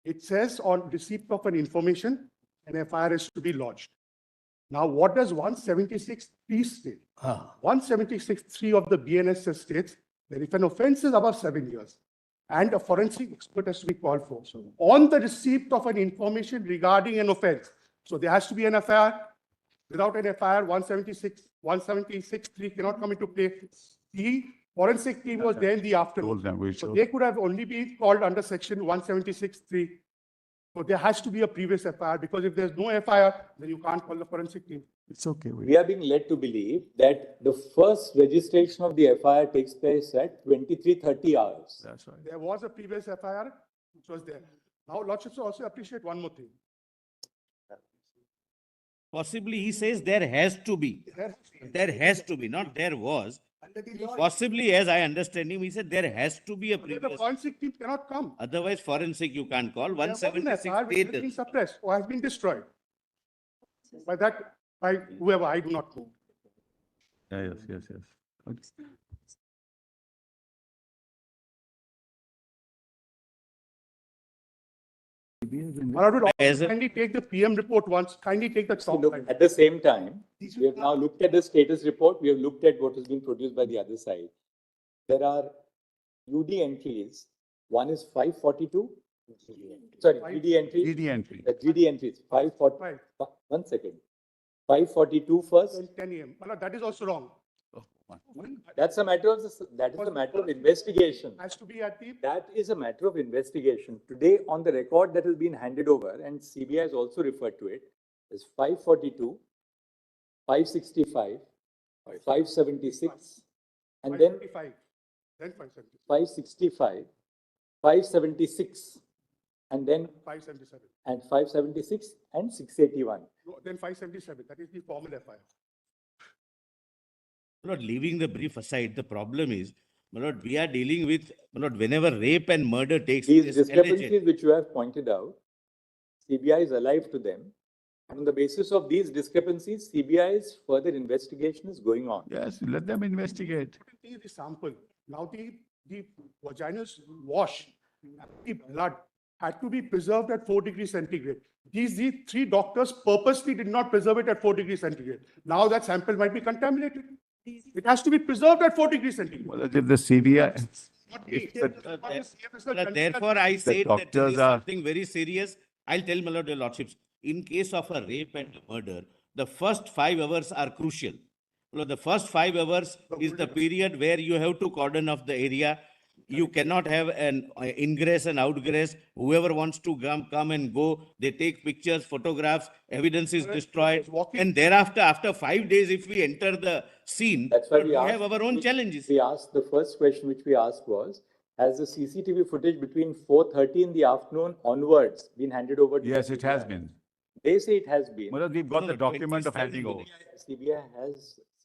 It says on receipt of an information, an FIR is to be lodged. Now, what does 176(3) state? 176(3) of the BNS states that if an offense is above 7 years and a forensic expert has to be called for, on the receipt of an information regarding an offense, so there has to be an FIR. Without an FIR, 176(3) cannot come into play. The forensic team was there in the afternoon. So they could have only been called under section 176(3). So there has to be a previous FIR, because if there's no FIR, then you can't call the forensic team. it's okay. We are being led to believe that the first registration of the FIR takes place at 23:30 hours. That's right. There was a previous FIR which was there. Now, Lordships also appreciate one more thing. possibly he says there has to be. There has to be, not there was. Under the law, Possibly, as I understand him, he said there has to be a the previous. forensic team cannot come. Otherwise, forensic you can't call. There was an FIR 176 which has been status. suppressed or has been destroyed. By whoever, I do not know. Yes. Okay. I would As a- kindly take the PM report once, kindly take the top Look, line. at the same time, we have now looked at the status report, we have looked at what has been produced by the other side. There are UD entries. One is 542. Sorry, GD entries. GD entry. GD entries, 540. Right. 1 second. 542 first. 10 AM. Well, that is also wrong. That's a matter of, that is a matter of investigation. Has to be at the, That is a matter of investigation. Today, on the record that has been handed over, and CBI has also referred to it, is 542, 565, 576, And then 575, then 570, 565, 576, and then 577. and 576 and 681. No, then 577, that is the formal FIR. Not leaving the brief aside, the problem is, my lord, we are dealing with, my lord, whenever rape and murder takes These place, discrepancies alleged, which you have pointed out, CBI is alive to them. And on the basis of these discrepancies, CBI's further investigation is going on. Yes, let them investigate. Take the sample. Now the vaginous wash, the blood had to be preserved at 4 degrees centigrade. These 3 doctors purposely did not preserve it at 4 degrees centigrade. Now that sample might be contaminated. It has to be preserved at 4 degrees centigrade. Well, if the CBI, Not if the- the- not the CFS But therefore, I said that doctors this is are- something very serious. I'll tell my lord, your lordships, in case of a rape and murder, the first 5 hours are crucial. Well, the first 5 hours is the period where you have to cordon off the area. You cannot have an ingress and outgress. Whoever wants to come and go, they take pictures, photographs, evidence is destroyed. And thereafter, after 5 days, if we enter the scene, That's why we have our own challenges. We asked, the first question which we asked was, has the CCTV footage between 4:30 in the afternoon onwards been handed over to? yes, the it has CBI? been. They say it has been. Well, we've got No, the no, document of 27 handing over.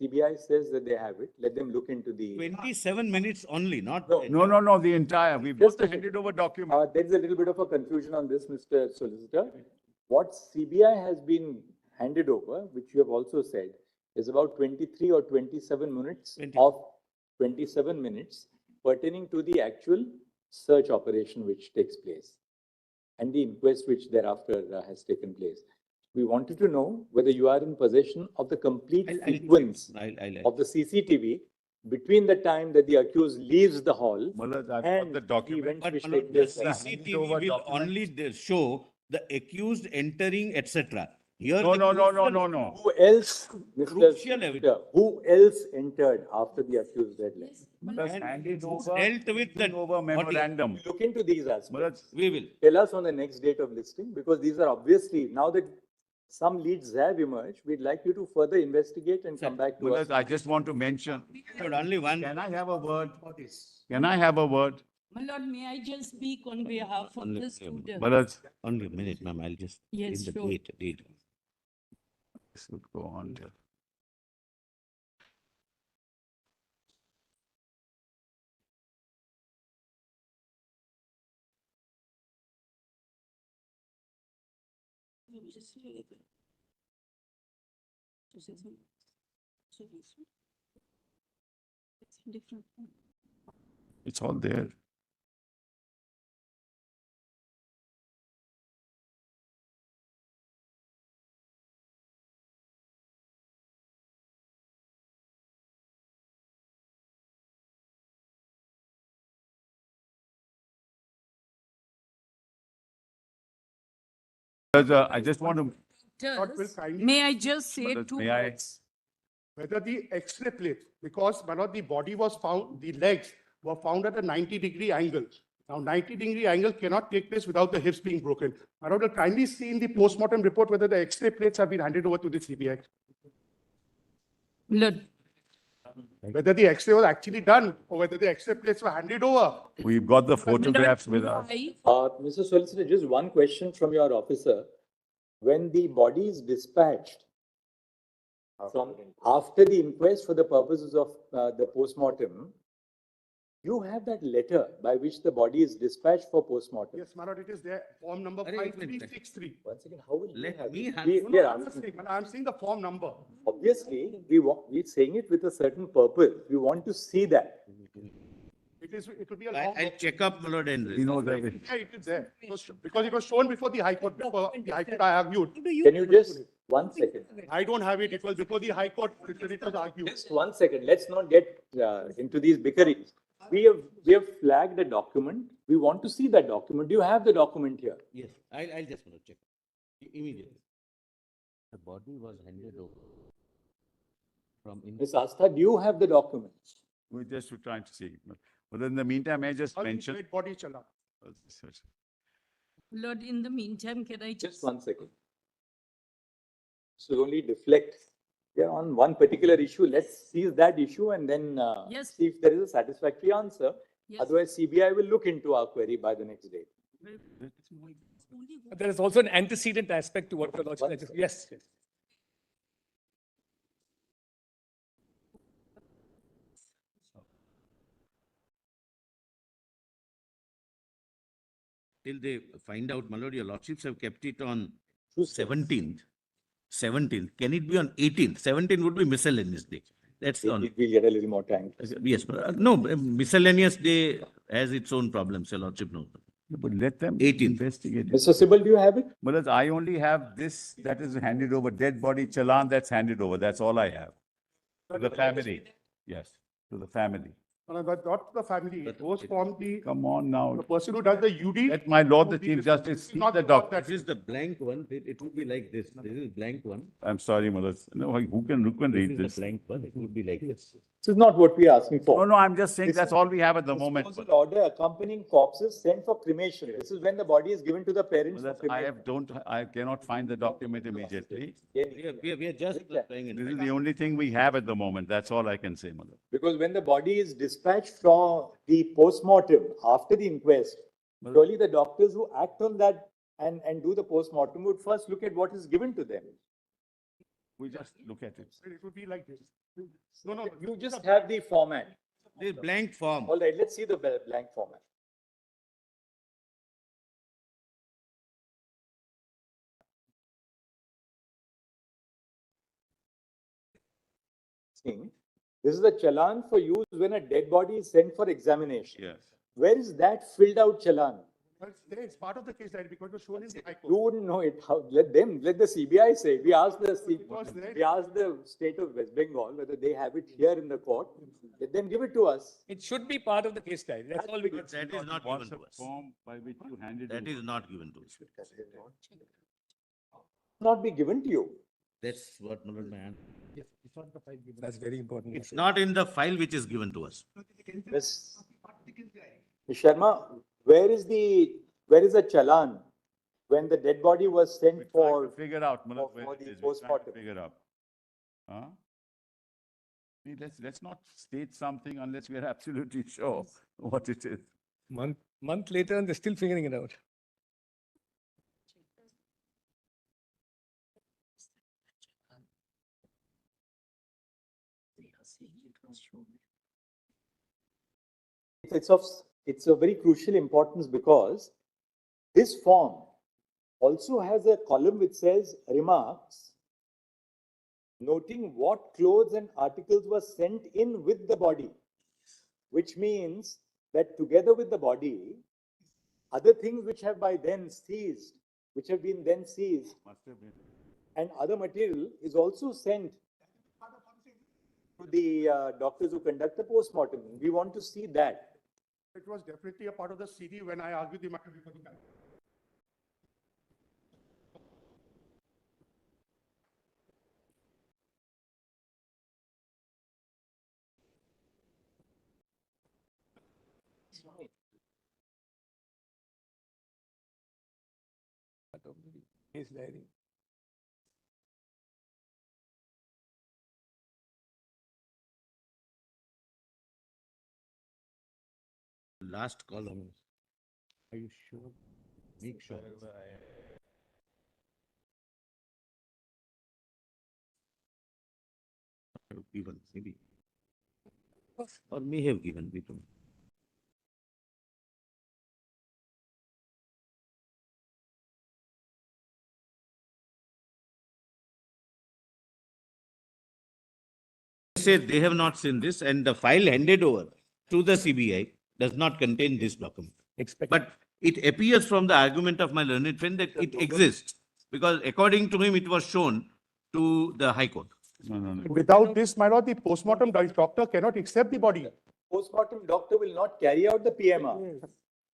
CBI says that they have it. Let them look into the. 27 minutes only, not. No, the entire, we've Just got a the handed over document. There is a little bit of a confusion on this, Mr. Solicitor. What CBI has been handed over, which you have also said, is about 23 or 27 minutes 20. of 27 minutes pertaining to the actual search operation which takes place and the inquest which thereafter has taken place. We wanted to know whether you are in possession of the complete sequence of the CCTV between the time that the accused leaves the hall Well, I've got and the document. events But which my take lord, the place. CCTV over will document. only show the accused entering, etc. Here. No, the no, no, crucial- no, no. Who else, Mr. Crucial Solicitor, who else entered after the accused had left? That's handed over, Dealt with the over memorandum. Look into these aspects. Well, that's- We will. Tell us on the next date of listing, because these are obviously, now that some leads have emerged, we'd like you to further investigate and come back to well, us. I just want to mention, But only one. can I have a word? Can I have a word? My lord, may I just speak on behalf of Only- the student? Well, that's, Only a minute, ma'am. I'll just. Yes, in the sure. date. this would go on till. It's different. It's all there. I just want to, Not will kindly- May I just say But two may I- words? Whether the X-ray plate, because one of the body was found, the legs were found at a 90-degree angle. Now, 90-degree angle cannot take place without the hips being broken. I would kindly see in the postmortem report whether the X-ray plates have been handed over to the CBI. Lord, Whether the X-ray was actually done or whether the X-ray plates were handed over. we've got the photographs with us. Mr. Solicitor, just one question from your officer. When the body is dispatched from after the inquest for the purposes of the postmortem, you have that letter by which the body is dispatched for postmortem. Yes, my lord, it is there, form number Array, wait a minute. 5363. Once again, how will you Let have me it? hand- We are I'm not asking- saying, I'm saying the form number. Obviously, we're saying it with a certain purpose. We want to see that. It will be a I'll long. check up, my lord, and. He knows everything. Yeah, it is there. Because it was shown before the High Court, before the High Court I argued. Can you just, one second, I don't have it. It was before the High Court, it was argued. just one second. Let's not get into these bickerings. We have flagged a document. We want to see that document. Do you have the document here? Yes, I'll just my lord, check. Immediately. The body was handed over. From. Ms. Astha, do you have the documents? We're just trying to see. But in the meantime, I just All the mentioned. dead body chala. Lord, in the meantime, can I Just just? one second. So only deflect Yeah, on one particular issue, let's seize that issue and then Yes. see if there is a satisfactory answer. Yes. Otherwise, CBI will look into our query by the next day. Only But there is also an antecedent aspect to what the lordship. What? Yes, yes. Till they find out, my lord, your lordships have kept it on Tuesday. 17th. 17th. Can it be on 18th? 17th would be miscellaneous day. That's the only. We'll get a little more time. Yes, but no, miscellaneous day has its own problems, your lordship knows. But let them 18th. investigate it. Mr. Sibal, do you have it? But I only have this that is handed over, dead body challan that's handed over. That's all I have. To the family. Yes, to the family. No, not the family. It was from the Come on now. person who does the UD. Let my lord, the Chief Justice, see Not the not document. that. This is the blank one. It would be like this. This is blank one. I'm sorry, Mother. No, who can read this? Blank one. It would be like this. This is not what we are asking No, for. no, I'm just saying This that's is- all we have at the moment. Disposal order accompanying corpses sent for cremation. This is when the body is given to the parents for Mother, cremation. I cannot find the document immediately. We are just trying This is it. the only thing we have at the moment. That's all I can say, Mother. Because when the body is dispatched from the postmortem after the inquest, surely the doctors who act on that and do the postmortem would first look at what is given to them. We just look at it. It would be like this. No. You just have the format. This blank form. All right, let's see the blank format. This is a challan for use when a dead body is sent for examination. Yes. Where is that filled out challan? But it's part of the case, right? Because it was shown in the High You Court. wouldn't know it. How, let the CBI say. We asked was there. we asked the state of West Bengal whether they have it here in the court. Let them give it to us. It should be part of the case diary. That's all we But get. that is not What's given the to us. form by which you handed That over? is not given to us. Not be given to you. That's what, my lord, my hand. That's very important. It's not in the file which is given to us. Ms. Sharma, where is a challan when the dead body was sent We're trying for? to figure out, Manoj, for where it the is. We're trying to postmortem. figure out. Huh? See, let's not state something unless we are absolutely sure what it is. Month later, and they're still figuring it out. It's of very crucial importance because this form also has a column which says remarks, noting what clothes and articles were sent in with the body, which means that together with the body, other things which have by then seized, which have been then seized, Must have been. and other material is also sent to the doctors who conduct the postmortem. We want to see that. It was definitely a part of the CD when I argued the matter before the High Court. Part of the case diary. Last column. Are you sure? Make sure. Given, maybe. Or may have given, we don't. Say they have not seen this and the file handed over to the CBI does not contain this document. Expect. But it appears from the argument of my learned friend that it exists because according to him, it was shown to the High Court. No. Without this, my lord, the postmortem doctor cannot accept the body. Postmortem doctor will not carry out the PMR,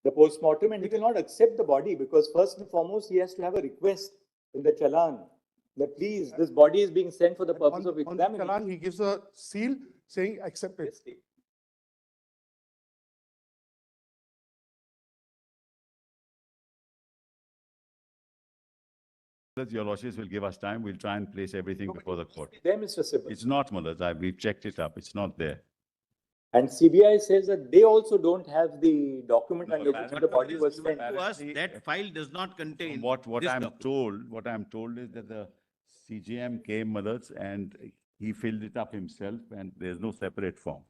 the postmortem, and he will not accept the body because first and foremost, he has to have a request in the challan that please, this body is being sent for the purpose of On the examining. challan, he gives a seal saying accepted. Yes, Your lordships will give us time. We'll try and place everything before the court. There, Mr. Sibal. It's not, Mullah. We've checked it up. It's not there. And CBI says that they also don't have the document under which the body was sent. To us, that file does not contain What this I'm document. told, what I'm told is that the CJM came, Mullah, and he filled it up himself, and there's no separate form.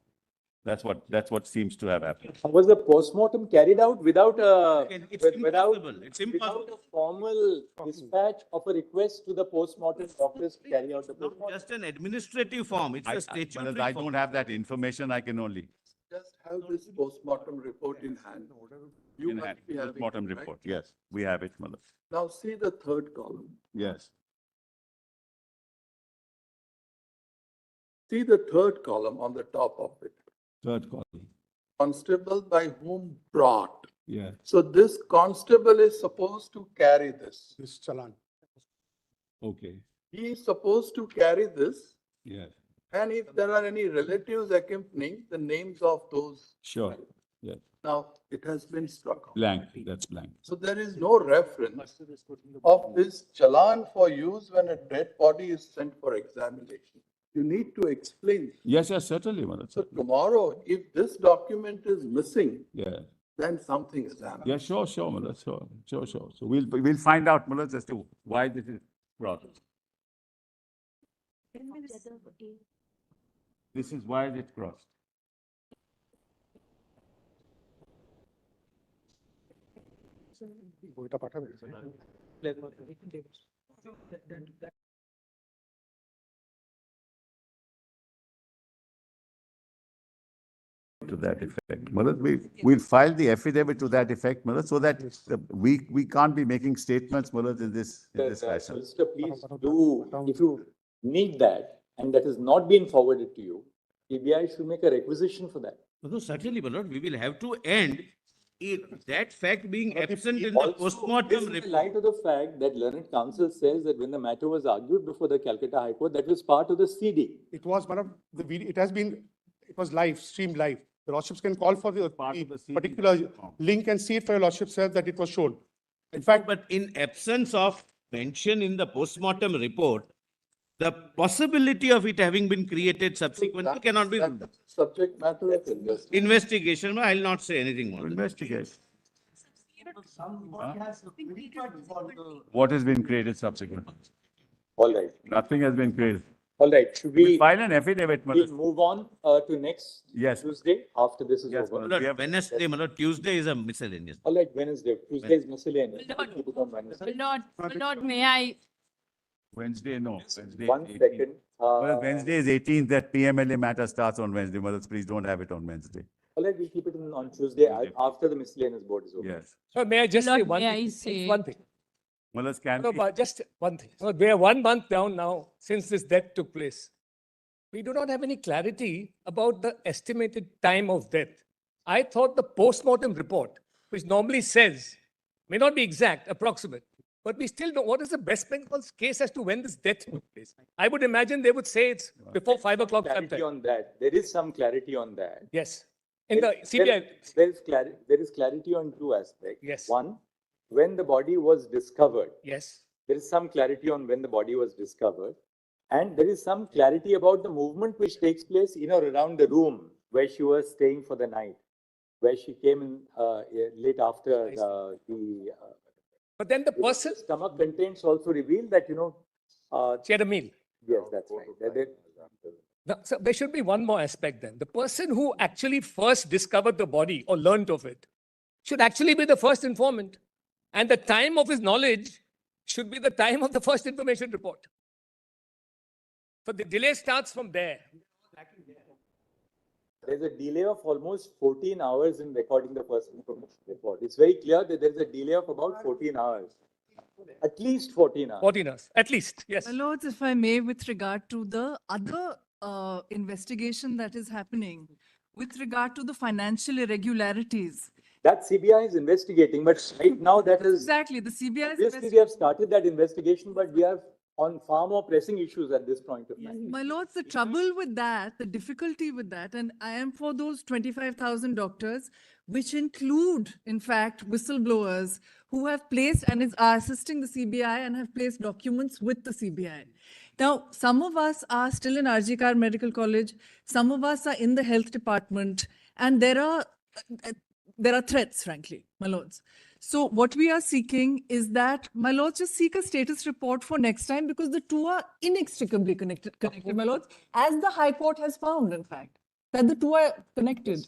That's what seems to have happened. Was the postmortem carried out without a, It's without, impossible. It's without impossible. a formal dispatch of a request to the postmortem doctors to carry out the Not postmortem? just an administrative form, it's a statutory I form. don't have that information. I can only Just have this postmortem report in hand. You in must hand, be having it, postmortem right? report. Yes, we have it, Mullah. Now see the third column. Yes. See the third column on the top of it. Third column. Constable by whom brought. Yeah. So this constable is supposed to carry this. This challan. Okay. He is supposed to carry this. Yes. And if there are any relatives accompanying, the names of those. Sure. Yes. Now, it has been struck out. Blank. That's blank. So there is no reference of this challan for use when a dead body is sent for examination. You need to explain. Yes, yes, certainly, Mullah. So tomorrow, if this document is missing, Yeah. then something is happening. Yeah, sure, Mullah. Sure. So we'll find out, Mullah, as to why this is brought. This is why it crossed. বইটা পাঠাবে To that effect. Mullah, we'll file the affidavit to that effect, Mullah, so that we can't be making statements, Mullah, in this fashion. Solicitor, please do, if you need that, and that has not been forwarded to you, CBI should make a requisition for that. No, certainly, my lord, we will have to end that fact being absent in the Also, postmortem this is in report. light of the fact that learned counsel says that when the matter was argued before the Calcutta High Court, that was part of the CD. It was one of the video, it was live, streamed live. The lordships can call for the Part of the CD. particular link and see it for your lordship says that it was shown. In fact, But in absence of mention in the postmortem report, the possibility of it having been created subsequently cannot be ruled out. Subject matter of investigation. Investigation, I'll not say anything more. Investigate. Somebody has created for the. What has been created subsequently? All right, Nothing has been created. all right, should We'll we file an affidavit, we'll Mullah. move on to next Yes. Tuesday after this is Yes, over? Mullah. My We lord, have- Wednesday, my lord, Tuesday is a miscellaneous. All right, Wednesday, Tuesday is miscellaneous. Will not- Keep it on Wednesday. My lord, may I? Wednesday, no. Wednesday. One 18th. second. Well, Wednesday is 18th, that PMLA matter starts on Wednesday. Mullah, please don't have it on Wednesday. All right, we'll keep it on Tuesday after the miscellaneous board is over. Yes. So may I just say Lord, one may I thing? say- One thing. Mullah, can No, we? but just one thing. So we are 1 month down now since this death took place. We do not have any clarity about the estimated time of death. I thought the postmortem report, which normally says, may not be exact, approximate, but we still know what is the West Bengal's case as to when this death took place. I would imagine they would say it's before 5 o'clock Clarity sometime. on that. There is some clarity on that. Yes. In the CBI, There is clarity on two aspects. Yes. One, when the body was discovered, yes. there is some clarity on when the body was discovered. And there is some clarity about the movement which takes place in or around the room where she was staying for the night, where she came in late after the But then the person, stomach contents also reveal that, she had a meal. yes, that's right. Now, so there should be one more aspect then. The person who actually first discovered the body or learnt of it should actually be the first informant. And the time of his knowledge should be the time of the first information report. So the delay starts from there. There's a delay of almost 14 hours in recording the first information report. It's very clear that there's a delay of about 14 hours. At least 14 hours. 14 hours, at least, yes. My lords, if I may, with regard to the other investigation that is happening, with regard to the financial irregularities. That CBI is investigating, but right now that is, Exactly, the CBI is obviously we have started that investigation, but we have on far more pressing issues at this point of time. My lords, the trouble with that, the difficulty with that, and I am for those 25,000 doctors, which include, in fact, whistleblowers who have placed and are assisting the CBI and have placed documents with the CBI. Now, some of us are still in RG Kar Medical College, some of us are in the health department, and there are threats, frankly, my lords. So what we are seeking is that, my lords, just seek a status report for next time, because the two are inextricably connected, my lords, as the High Court has found, in fact, that the two are connected.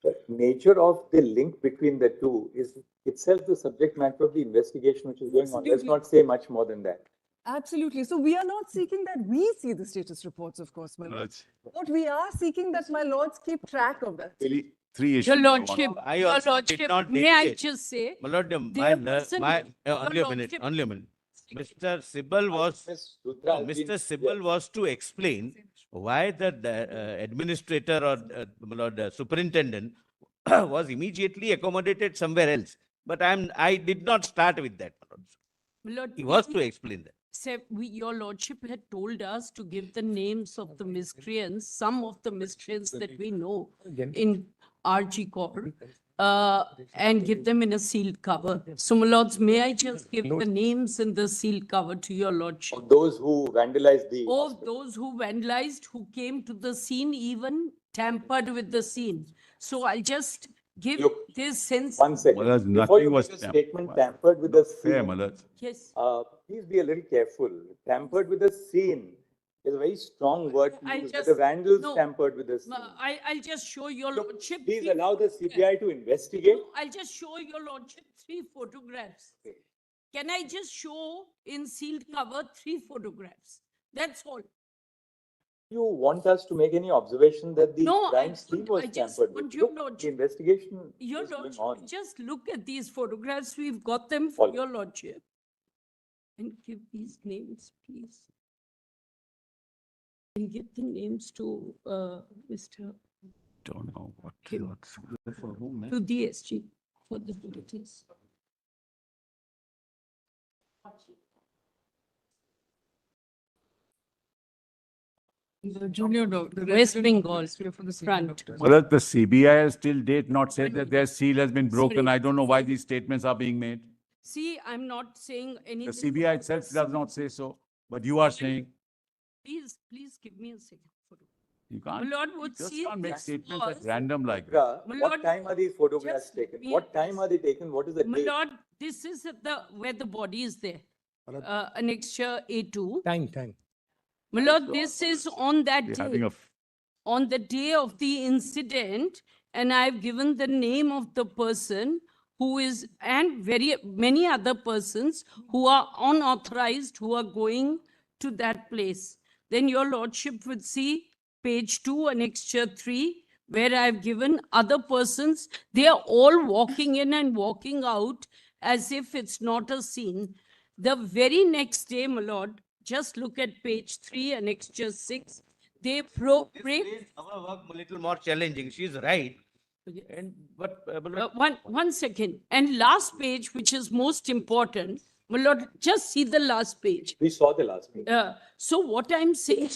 The nature of the link between the two is itself the subject matter of the investigation which is going on. Let's Absolutely. not say much more than that. Absolutely. So we are not seeking that we see the status reports, of course, my lords. What we are seeking that my lords keep track of that. Really, three issues. Your I want. Lordship, I Your also did Lordship, not may I dictate. just say, My lord, there wasn't- only a minute, Lordship- only a minute. Mr. Sibal was, Ms. Rudra has Mr. been- Sibal was to explain why the administrator or my lord, superintendent was immediately accommodated somewhere else. But I did not start with that. My lord. my Lord, He was to explain that. Your Lordship had told us to give the names of the miscreants, some of the miscreants that we know in RG Kar, and give them in a sealed cover. So, my lords, may I just give the names in the sealed cover to your Lordship? Of those who vandalized the. Of those who vandalized, who came to the scene, even tampered with the scene. So I'll just give Look, this sense. One second. Well, there's Before you nothing was make a tampered. statement tampered with the Fair, scene, my lords. Yes. please be a little careful. Tampered with the scene is a very strong word to I use. just- The vandals no. tampered with the scene. I'll just show your Look, Lordship. please three allow the photographs. CBI to investigate. No, I'll just show your Lordship 3 photographs. Can I just show in sealed cover 3 photographs? That's all. You want us to make any observation that the No, I crime scene don't. was I just tampered want with? your Look, the Lordship- investigation Your is going Lordship, on. just look at these photographs. We've got them for Follow. your Lordship. And give these names, please. And give the names to Mr. Don't know what. Kim. what's- For whom, eh? To DSG for the bulletins. The junior doctor. West Bengal front. Well, the CBI has till date not said that their seal has been broken. Sorry. I don't know why these statements are being made. See, I'm not saying The anything. CBI itself does not say so, but you are saying Please give me a second. you can't. My lord You would just see can't make this statements at was- random like that. Rudra, My what lord, time are these photographs just taken? me- What time are they taken? What is the My date? lord, this is at where the body is there. Annexure A2. Time. My lord, this is on that We're having day. a On the day of the incident, and I've given the name of the person who is, and very many other persons who are unauthorized, who are going to that place. Then your lordship would see page 2, annexure 3, where I've given other persons. They are all walking in and walking out as if it's not a scene. The very next day, my lord, just look at page 3, annexure 6. They This made our work a little more challenging. She's right. And, but, my lord, one second. And last page, which is most important, my lord, just see the last page. We saw the last meeting. So what I'm saying,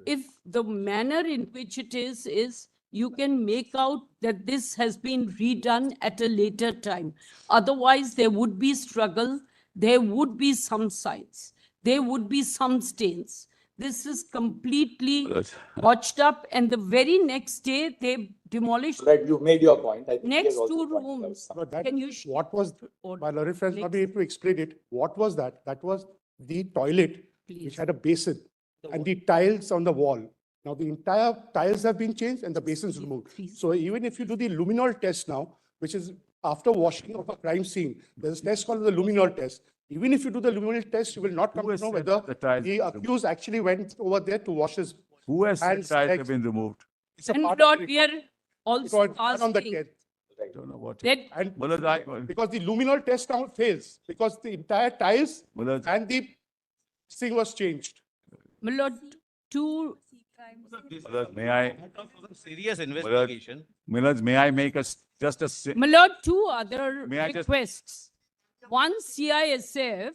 if the manner in which it is you can make out that this has been redone at a later time. Otherwise, there would be struggle, there would be some signs, there would be some stains. This is completely botched up, and the very next day, they demolished Right, you've made your point. I think he has next also 2 pointed out rooms. some. But that, Can you show what was, or my lorry friends not be next- able to explain it. What was that? That was the toilet, which Please. had a basin and the tiles on the wall. Now the entire tiles have been changed and the basins removed. Please. So even if you do the luminol test now, which is after washing of a crime scene, there's a test called the luminol test. Even if you do the luminol test, you will not come Who to has know said whether the tiles the were removed? accused actually went over there to wash his. Who has said hands, tiles have legs. been removed? It's a And part of Lord, the we are report. It also was done on the asking 10th. Don't know what. that And Well, because the luminol test now fails, because the entire tiles well, and the thing was changed. my lord, two, may I, part of a serious investigation. Millard, may I make just a, my lord, two other May I just- requests. One, CISF,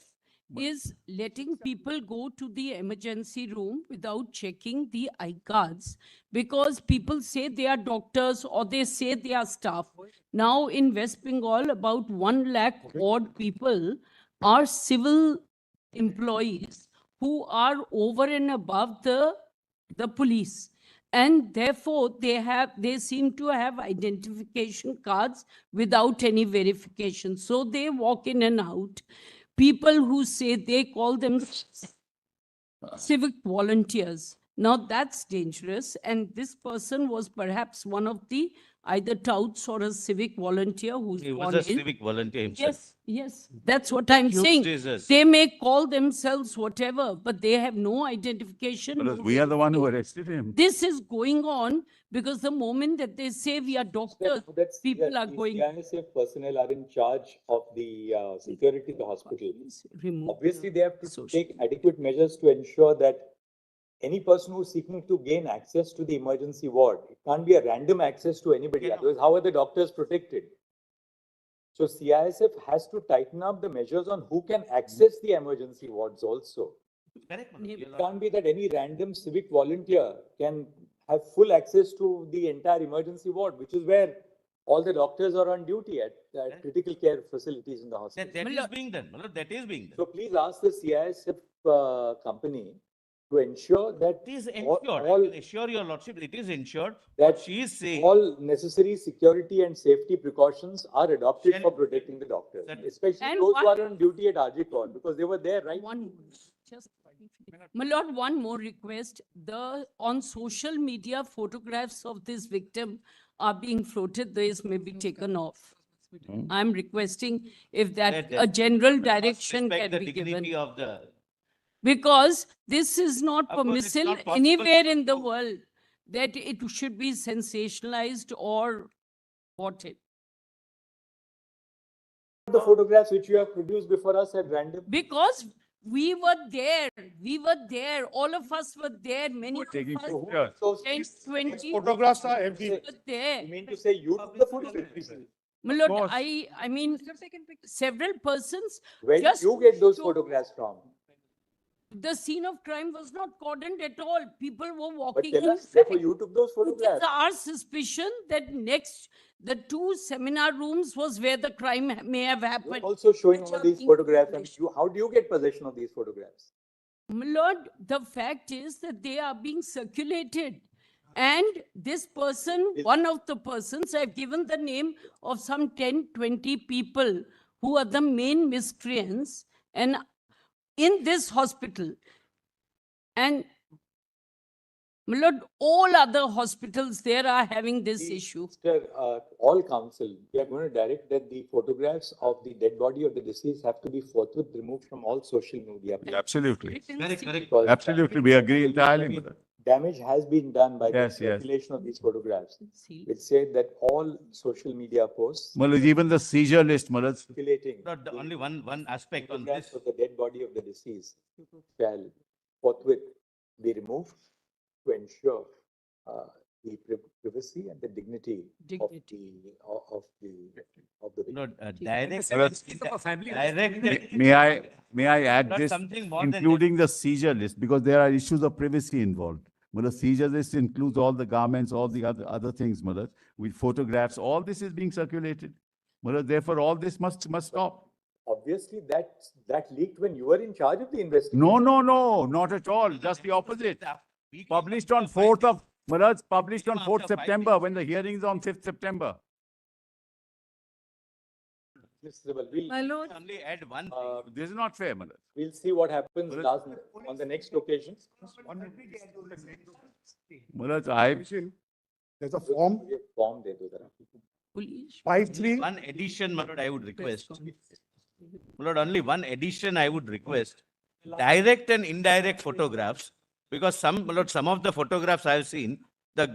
is letting people go to the emergency room without checking the iCards because people say they are doctors or they say they are staff. Now in West Bengal, about 1 lakh odd people are civil employees who are over and above the police. And therefore, they seem to have identification cards without any verification. So they walk in and out. People who say they call them civic volunteers. Now that's dangerous. And this person was perhaps one of the either touts or a civic volunteer who's He gone was a in. civic volunteer himself. Yes, yes, that's what I'm saying. Jesus. They may call themselves whatever, but they have no identification. Manoj, no we are the one who verification. arrested him. This is going on because the moment that they say we are doctors, people are going. CISF personnel are in charge of the security of the hospital. Remove Obviously, the they have to social- take adequate measures to ensure that any person who's seeking to gain access to the emergency ward, it can't be a random access to anybody. Otherwise, how are the doctors protected? So CISF has to tighten up the measures on who can access the emergency wards also. Correct, Manoj. It You're It can't be that any random civic volunteer can have full access to the entire emergency ward, which is where all the doctors are on duty at critical care facilities in the hospital. That is being done. Manoj, that is being done. So please ask the CISF company to ensure that It is all- ensured. I all- can assure your lordship, it is ensured. that What she is saying. all necessary security and safety precautions are adopted Shall- for protecting the doctors, That- especially And those who what- are on duty at RG Kar, because they were there, right? My lord, one more request. On social media, photographs of this victim are being floated. These may be taken off. I'm requesting if that a general direction Respect can the be dignity given. of the. Because this is not Of course, it's permissible not possible anywhere in the world that it should be sensationalized or what it. The photographs which you have produced before us at random. Because we were there, all of us were there, many of Taking us, pictures. So 10, 20 Photographs are were everywhere. there. you mean to say you took the photographs? My lord, course. I mean, several persons, Where did just you get those show- photographs from? the scene of crime was not cordoned at all. People were But walking tell us, inside. therefore you took those It is photographs. our suspicion that next, the 2 seminar rooms was where the crime may have You are happened. also showing which all are these being photographs. I mean, published. how do you get possession of these photographs? My lord, the fact is that they are being circulated. And this person, one of the persons, I've given the name of some 10, 20 people who are the main miscreants and in this hospital. And my lord, all other hospitals there are having this issue. Mr. All council, we are going to direct that the photographs of the dead body of the deceased have to be forthwith removed from all social media. Absolutely. Correct, correct. Because Absolutely. We agree entirely with that. damage has been done by the Yes, yes. circulation of these photographs. It said that all social media posts Manoj, even the seizure list, Manoj, circulating. Not the the only one aspect on photographs this. of the dead body of the deceased shall forthwith be removed to ensure the privacy and the dignity of the victim. Not direct. may I add Not this, something more than that. including the seizure list, because there are issues of privacy involved. Manoj, seizure list includes all the garments, all the other things, Manoj, with photographs, all this is being circulated. Manoj, therefore, all this must stop. Obviously, that leaked when you were in charge of the investigation. No, not at all, just the opposite. Published on 4th of, Manoj, published on 4th September, when the hearing is on 5th September. Mr. Sibal, we'll, My lord, Only add one thing. This is not fair, Manoj. we'll see what happens on the next occasion. Manoj, There's a form, ये form दे दो जरा. Police. 5-3. One addition, my lord, I would request. My lord, only one addition I would request. Direct and indirect photographs, because my lord, some of the photographs I have seen, my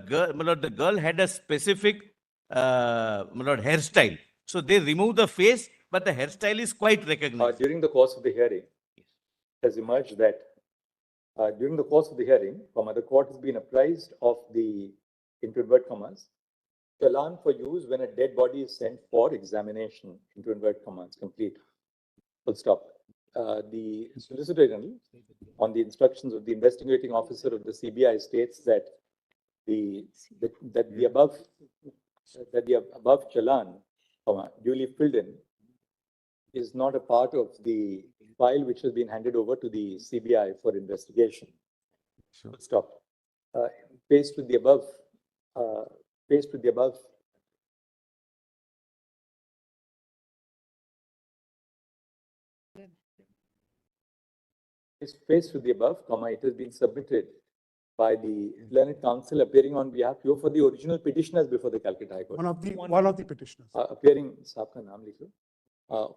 lord, the girl had a specific, my lord, hairstyle. So they remove the face, but the hairstyle is quite recognized. During the course of the hearing, it has emerged that during the course of the hearing, the court has been apprised of the, into inverted commas, challan for use when a dead body is sent for examination, into inverted commas, complete, full stop. the Solicitor General, on the instructions of the investigating officer of the CBI, states that the above challan, duly filled in, is not a part of the file which has been handed over to the CBI for investigation. Sure. Stop. Paste with the above. Paste with the above. Is faced with the above, comma, it has been submitted by the learned counsel appearing on behalf of for the original petitioners before the Calcutta High Court. One of the petitioners. Appearing, saab ka naam likho.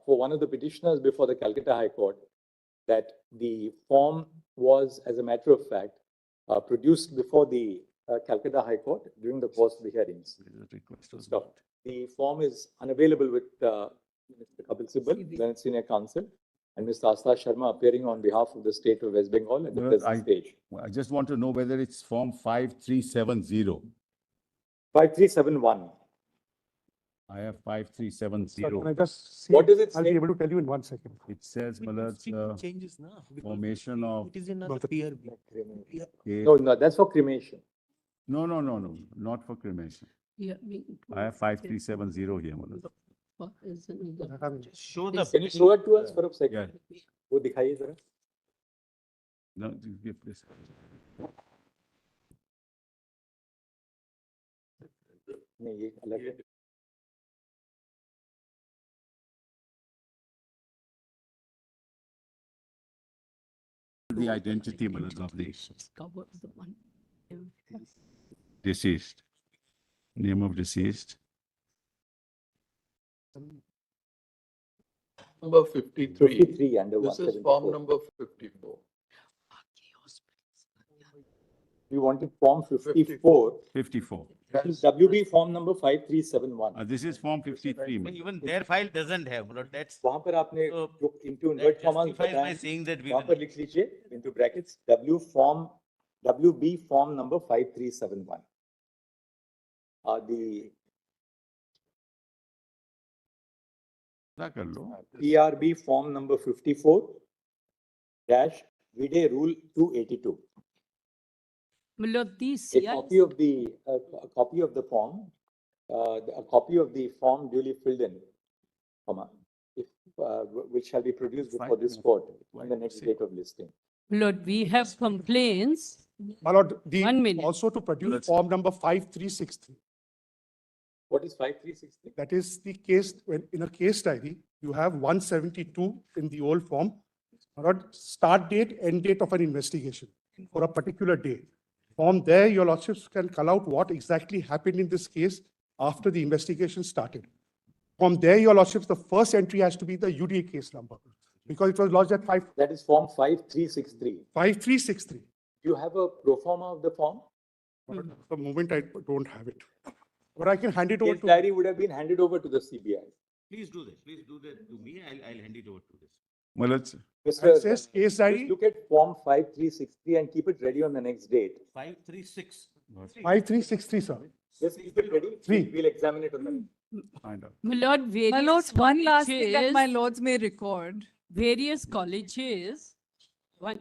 For one of the petitioners before the Calcutta High Court, that the form was, as a matter of fact, produced before the Calcutta High Court during the course of the hearings. Stop. The form is unavailable with Mr. Kapil Sibal, learned senior counsel, and Mr. Asta Sharma appearing on behalf of the state of West Bengal at the present stage. I just want to know whether it's form 5370. 5371. I have 5370. Sir, can I just see? What does it I'll say? be able to tell you in 1 second. It says, Malad, Changes now. formation of It is another PRB. case. No, that's for cremation. No, not for cremation. Yeah, I have 5370 here, Malad. Show the. Can you show it to us for a second? Yeah. वो दिखाइए जरा. No, give this. नहीं, ये अलग है. The identity, Malad, of the Cover the one. deceased. Name of deceased. Number 53. 53 under This is 174. form number 54. We wanted form 54. 54. This is WB form number 5371. This is form 53. Malad. Even their file doesn't have, Lord, that's. वहाँ पर आपने So, जो into That invert commas justifies by बताया, saying that we वहाँ will. पर लिख लीजिए into brackets WB form number 5371. The क्या कर लो? PRB form number 54 dash Vide rule 282. Milord, the A CI. copy of the form, a copy of the form duly filled in, comma, if, which shall be produced before this court on the next date of listing. Milord, we have complaints. My lord, 1 minute. also to produce form number 5363. What is 5363? That is the case, when in a case diary, you have 172 in the old form. My lord, start date, end date of an investigation for a particular day. From there, your lordships can call out what exactly happened in this case after the investigation started. From there, your lordships, the first entry has to be the UDA case number, because it was lodged at That is form 5363. 5363. Do you have a pro forma of the form? The moment I don't have it. But I can hand it over Case to. diary would have been handed over to the CBI. Please do that. Please do that to me. I'll hand it over to this. Malad, It says case Just diary look at form 5363 and keep it ready on the next date. 536. 5363, sir. Just keep it ready. Three. We'll examine it on the. find out. Milord, various. My lords, one last thing that my colleges- lords may record. Various colleges. One.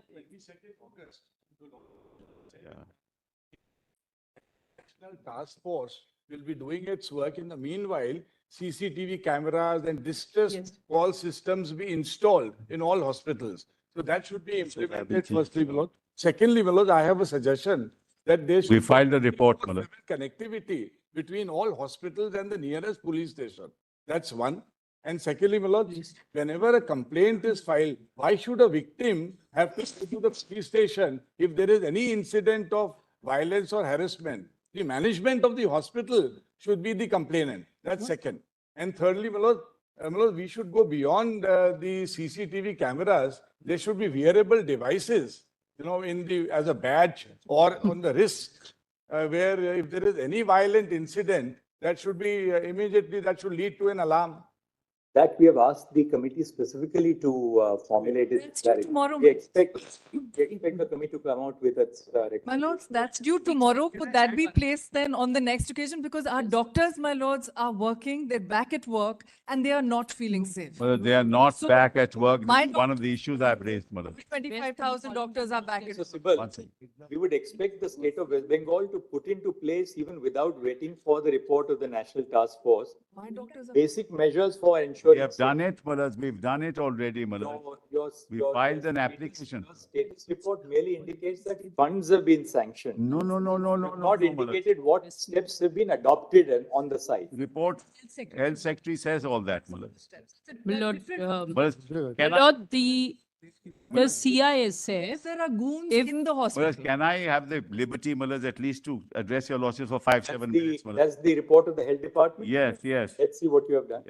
National Task Force will be doing its work. In the meanwhile, CCTV cameras and distress Yes. call systems be installed in all hospitals. So that should be implemented firstly, my lord. Secondly, my lord, I have a suggestion that there should We be filed the report, Malad. connectivity between all hospitals and the nearest police station. That's one. And secondly, my lord, whenever a complaint is filed, why should a victim have to go to the police station if there is any incident of violence or harassment? The management of the hospital should be the complainant. That's second. And thirdly, my lord, we should go beyond the CCTV cameras. There should be wearable devices, as a badge or on the wrist, where if there is any violent incident, that should be immediately, that should lead to an alarm. That we have asked the committee specifically to formulate its That's due clarity. tomorrow. We expect the committee to come out with its My recommendation. lords, that's due tomorrow. Could that be placed then on the next occasion? Because our doctors, my lords, are working, they're back at work and they are not feeling safe. Well, they are not So, back at work. This my is one of the issues I've raised, Madam. 25,000 doctors are back at So work. Sibal, One second. we would expect the state of West Bengal to put into place, even without waiting for the report of the National Task Force, My doctors are. basic measures for ensuring. We have done it, Madam. We've done it already, Madam. We filed an application. Your status report merely indicates that funds have been sanctioned. No, no, no, no, no, no. Not no, Madam. indicated what steps have been adopted on the site. Report, Health Secretary says all that, Madam. My lord, Madam, can my I, lord, the CISF, If there are goons If- in the Madam, hospital. can I have the liberty, Madam, at least to address your losses for 5-7 minutes, Madam? That's the report of the health department. Yes, yes. Let's see what you have done.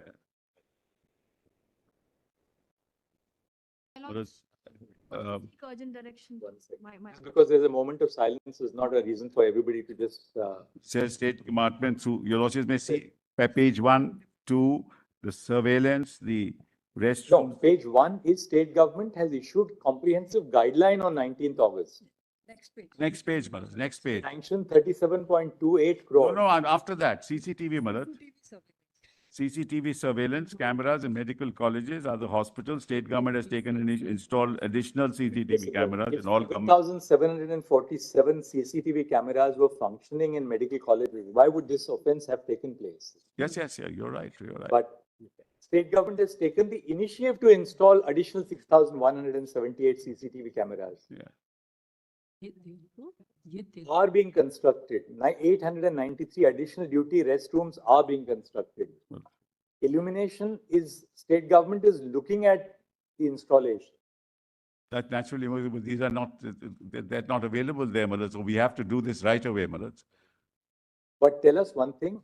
Madam, Urgent direction. One second. My. Just because there's a moment of silence is not a reason for everybody to just, Says State Department, through your losses may see, page 1, 2, the surveillance, the rest. no, page 1 is state government has issued comprehensive guideline on 19th August. Next page. Next page, Madam, next page. Sanction 37.28 No, crore. no, and after that, CCTV, Madam. TV survey. CCTV surveillance cameras in medical colleges, other hospitals. State government has taken and installed additional CCTV cameras in all government. 1,747 CCTV cameras were functioning in medical colleges. Why would this offense have taken place? Yes, yes, yeah, you're right, you're right. But state government has taken the initiative to install additional 6,178 CCTV cameras. Are being constructed. 893 additional duty restrooms are being constructed. Illumination is, state government is looking at the installation. That naturally, these are not, they're not available there, Madam, so we have to do this right away, Madam. But tell us one thing,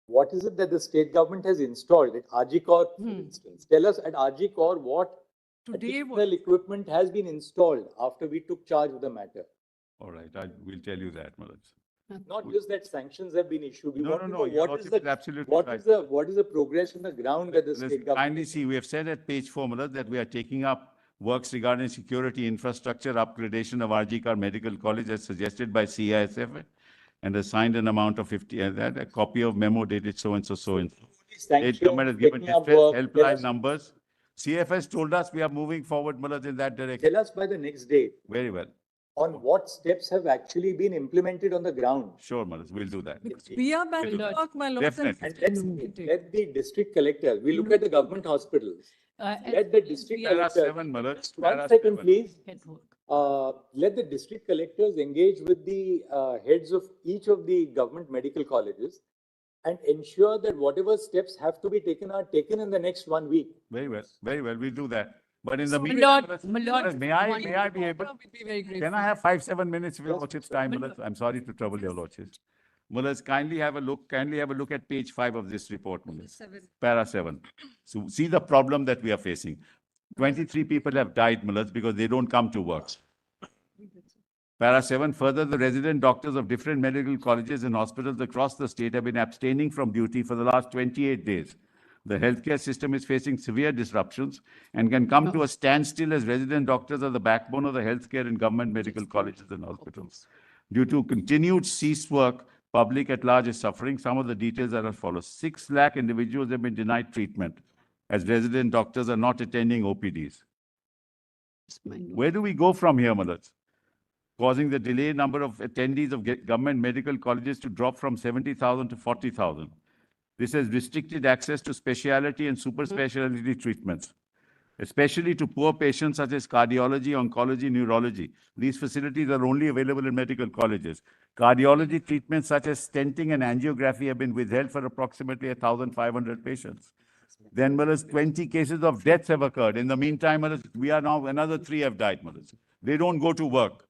what is it that the state government has installed at RG Kar, for instance? Tell us at RG Kar what Today, additional equipment has been installed after we took charge of the matter. All right, I will tell you that, Madam. Not just that sanctions have been issued. We No, want no, to no, know your what is lordship is the, absolutely right. what is the progress on the ground that the Let's state government? kindly see, we have said at page 4, Madam, that we are taking up works regarding security infrastructure upgradation of RG Kar Medical College as suggested by CISF and assigned an amount of 50, that a copy of memo dated so-and-so, so-and-so. State government has given Taking up distress work. Tell helpline us- numbers. CFS told us we are moving forward, Madam, in that direction. Tell us by the next day Very well. on what steps have actually been implemented on the ground. Sure, Madam, we'll do that. we are back to work, my lords. and Definitely. And let the district collector, we look at the government hospitals. Let the district we are Para collector. 7, Madam. One Para second, 7. please. at work. Let the district collectors engage with the heads of each of the government medical colleges and ensure that whatever steps have to be taken are taken in the next 1 week. Very well, we'll do that. But in the My meantime, lord, my lord, may I be able, We'd be very grateful. can I have 5-7 minutes of your lordship's time, Madam? I'm sorry to trouble your lordships. Madam, kindly have a look at page 5 of this report, Madam. Para 7. So see the problem that we are facing. 23 people have died, Madam, because they don't come to work. Para 7, further, the resident doctors of different medical colleges and hospitals across the state have been abstaining from duty for the last 28 days. The healthcare system is facing severe disruptions and can come to a standstill as resident doctors are the backbone of the healthcare in government medical colleges and hospitals. Due to continued ceased work, public at large is suffering. Some of the details are as follows. 6 lakh individuals have been denied treatment as resident doctors are not attending OPDs. Where do we go from here, Madam? Causing the delayed number of attendees of government medical colleges to drop from 70,000 to 40,000. This has restricted access to specialty and super specialty treatments, especially to poor patients such as cardiology, oncology, neurology. These facilities are only available in medical colleges. Cardiology treatments such as stenting and angiography have been withheld for approximately 1,500 patients. Then, Madam, 20 cases of deaths have occurred. In the meantime, Madam, we are now, another 3 have died, Madam. They don't go to work.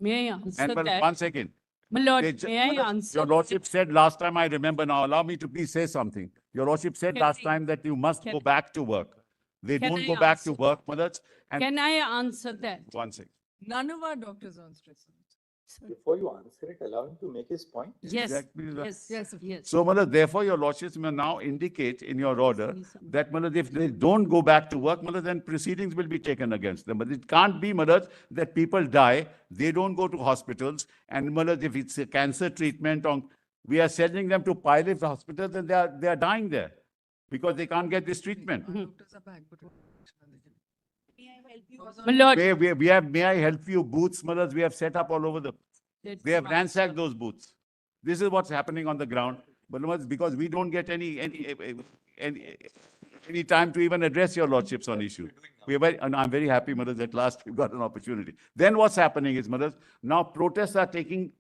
may I answer And, Madam, that? 1 second. My lord, They ju- may I Madam, answer? Your lordship said last time, I remember now, allow me to please say something. Your lordship said Can last I- time that you must can- go back to work. They Can don't I go back to answer? work, Madam. And Can I answer that? 1 second. None of our doctors are on stress. Before you answer it, allow him to make his point. Yes, Exactly that. yes, Yes, yes. So, Malad, therefore, your lordships may now indicate in your order that, Malad, if they don't go back to work, Malad, then proceedings will be taken against them. But it can't be, Malad, that people die, they don't go to hospitals, and Malad, if it's a cancer treatment, we are sending them to pilot hospitals, and they are dying there because they can't get this treatment. doctors are back, but what? My lord, We have, may I help you, booths, Malad, we have set up all over that's they have fine, ransacked sir. those booths. This is what's happening on the ground. But Malad, because we don't get any time to even address your lordships on issues. And I'm very happy, Malad, at last we've got an opportunity. Then what's happening is, Malad, now protests are taking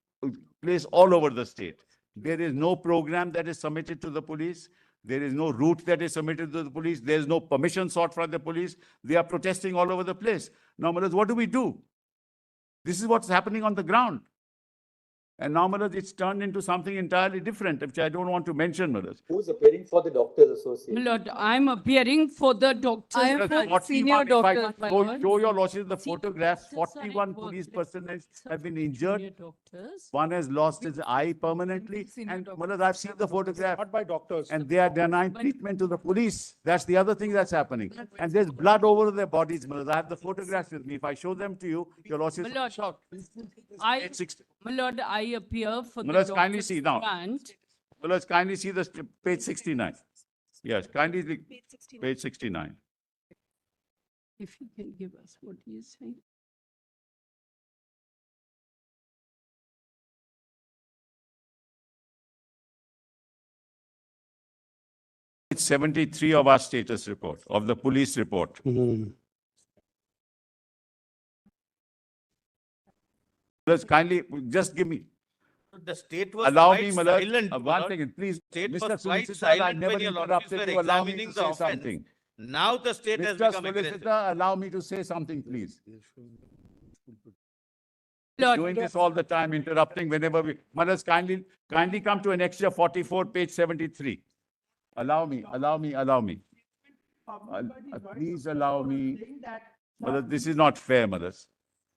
place all over the state. There is no program that is submitted to the police. There is no route that is submitted to the police. There is no permission sought from the police. They are protesting all over the place. Now, Malad, what do we do? This is what's happening on the ground. And now, Malad, it's turned into something entirely different, which I don't want to mention, Malad. Who's appearing for the Doctors My Association? lord, I'm appearing for the doctors. I am Malad, for 41 senior if I doctors, my show- lord. Show your losses the See, photographs, doctors are at 41 work. police Let's personnel see have been some injured. senior doctors. One has lost his eye permanently. Senior And doctors. Malad, I've seen the photograph. Not by doctors. And they are denying treatment to the police. That's the other thing that's happening. And there's blood over their bodies, Malad. I have the photographs with me. If I show them to you, your losses My are lord, shocked. I, 860. my lord, I appear for the Malad, kindly doctors see now. grant. Let's kindly see the page 69. Yes, kindly see page 69. If you can give us what he is saying. It's 73 of our status report, of the police report. Let's kindly, just give me, The state was allow quite me, Malad, silent. my one lord. second, please. State was Mr. quite Solicitor, I silent never when your lordships interrupted were you. Allow me examining to the say offence. something. Now the state has Mr. become aggressive. Solicitor, allow me to say something, please. Lord, Doing this all the time, interrupting whenever we, Malad, kindly come to an extra 44, page 73. Allow me. Please allow me. Malad, this is not fair, Malad.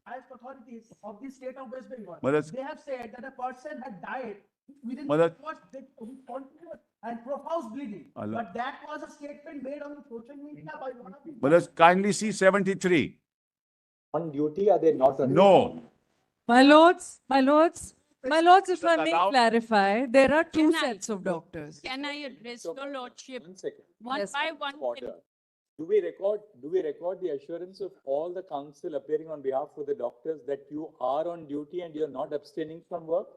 As authorities of the state of West Bengal, Malad. they have said that a person had died within Malad. continuous and profuse bleeding. Allah. But that was a statement made on social media by one of the. Malad, kindly see 73. On duty, are they not on duty? No. My lords, if I may allow- clarify, there are two Can I- sets of doctors. can I address your lordship One second. one Yes, by one? Order. Do we record the assurance of all the council appearing on behalf of the doctors that you are on duty and you're not abstaining from work?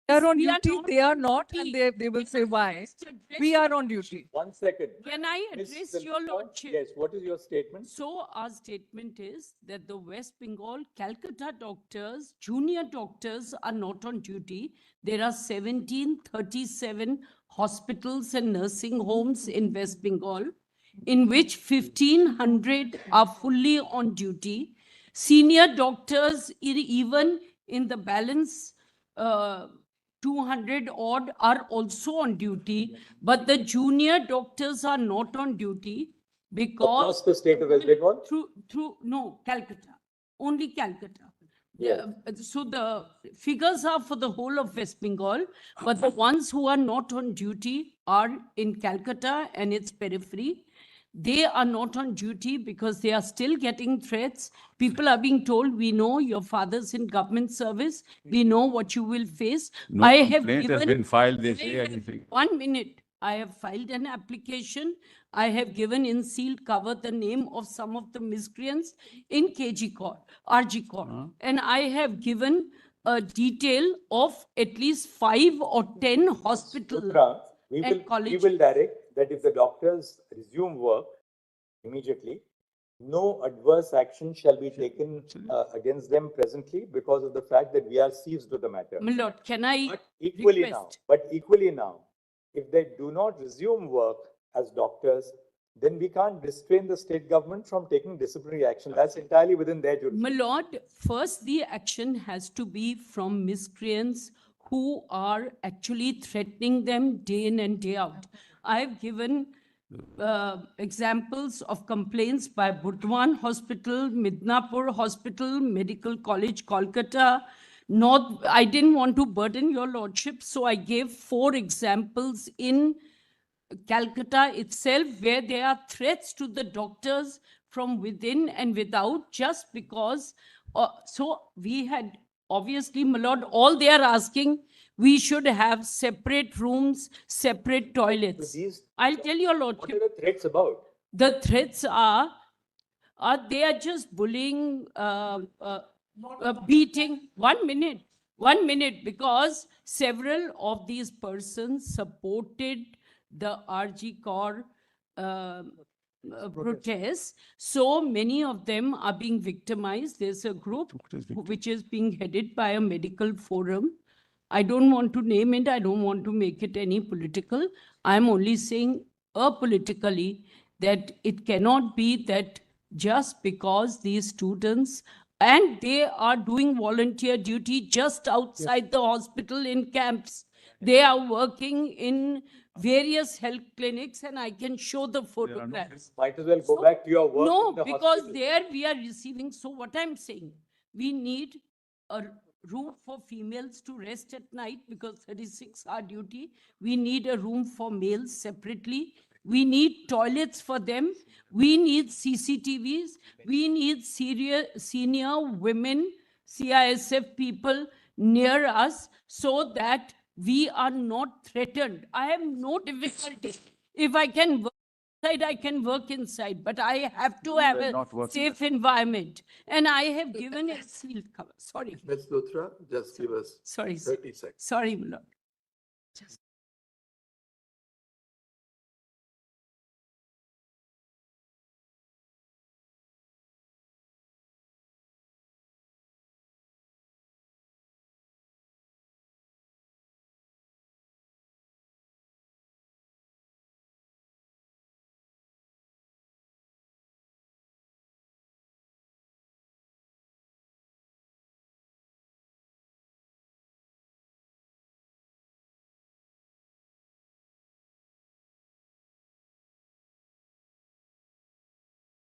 They are on We are duty, not they are on not, duty. and they will say why. Just address We your are on lordship. duty. One second. Can I Miss address your Silvia, lordship? Yes, what is your statement? So our statement is that the West Bengal Calcutta doctors, junior doctors are not on duty. There are 1737 hospitals and nursing homes in West Bengal, in which 1500 are fully on duty. Senior doctors, even in the balance, 200 odd are also on duty, but the junior doctors are not on duty because Across the state of West Bengal? no, Calcutta, only Calcutta. Yes. So the figures are for the whole of West Bengal, but the ones who are not on duty are in Calcutta and its periphery. They are not on duty because they are still getting threats. People are being told, we know your father's in government service. We know what you will face. No I have complaint has given- been filed, they say I have- anything. 1 minute. I have filed an application. I have given in sealed cover the name of some of the miscreants in KG Kar, RG Kar. And I have given a detail of at least 5 or 10 hospitals. Putra, we and will college. direct that if the doctors resume work immediately, no adverse action shall be taken against them presently because of the fact that we are seized with the matter. My lord, can I But equally now, if they do not resume work as doctors, then we can't restrain the state government from taking disciplinary action. That's entirely within their jurisdiction. My lord, first the action has to be from miscreants who are actually threatening them day in and day out. I've given examples of complaints by Burdwan Hospital, Midnapur Hospital, Medical College, Kolkata, Not, I didn't want to burden your lordship, so I gave 4 examples in Calcutta itself where there are threats to the doctors from within and without, just because, so we had, obviously, my lord, all they are asking, we should have separate rooms, separate toilets. I'll tell your What lordship. are the threats about? The threats are they are just bullying, beating. 1 minute, because several of these persons supported the RG Kar protests. So many of them are being victimized. There's a group which is being headed by a medical forum. I don't want to name it. I don't want to make it any political. I'm only saying apolitically that it cannot be that just because these students, and they are doing volunteer duty just outside the hospital in camps. They are working in various health clinics, and I can show the photographs. Might as well go back to your work in No, the because hospital. there we are receiving. So what I'm saying, we need a room for females to rest at night because 36-hour duty. We need a room for males separately. We need toilets for them. We need CCTVs. We need senior women, CISF people near us so that we are not threatened. I have no difficulty. If I can work inside, I can work inside, but I have to have a safe environment. And I have given a sealed cover. Sorry. Ms. Luthra, just give us Sorry. 30 seconds. Sorry, my lord.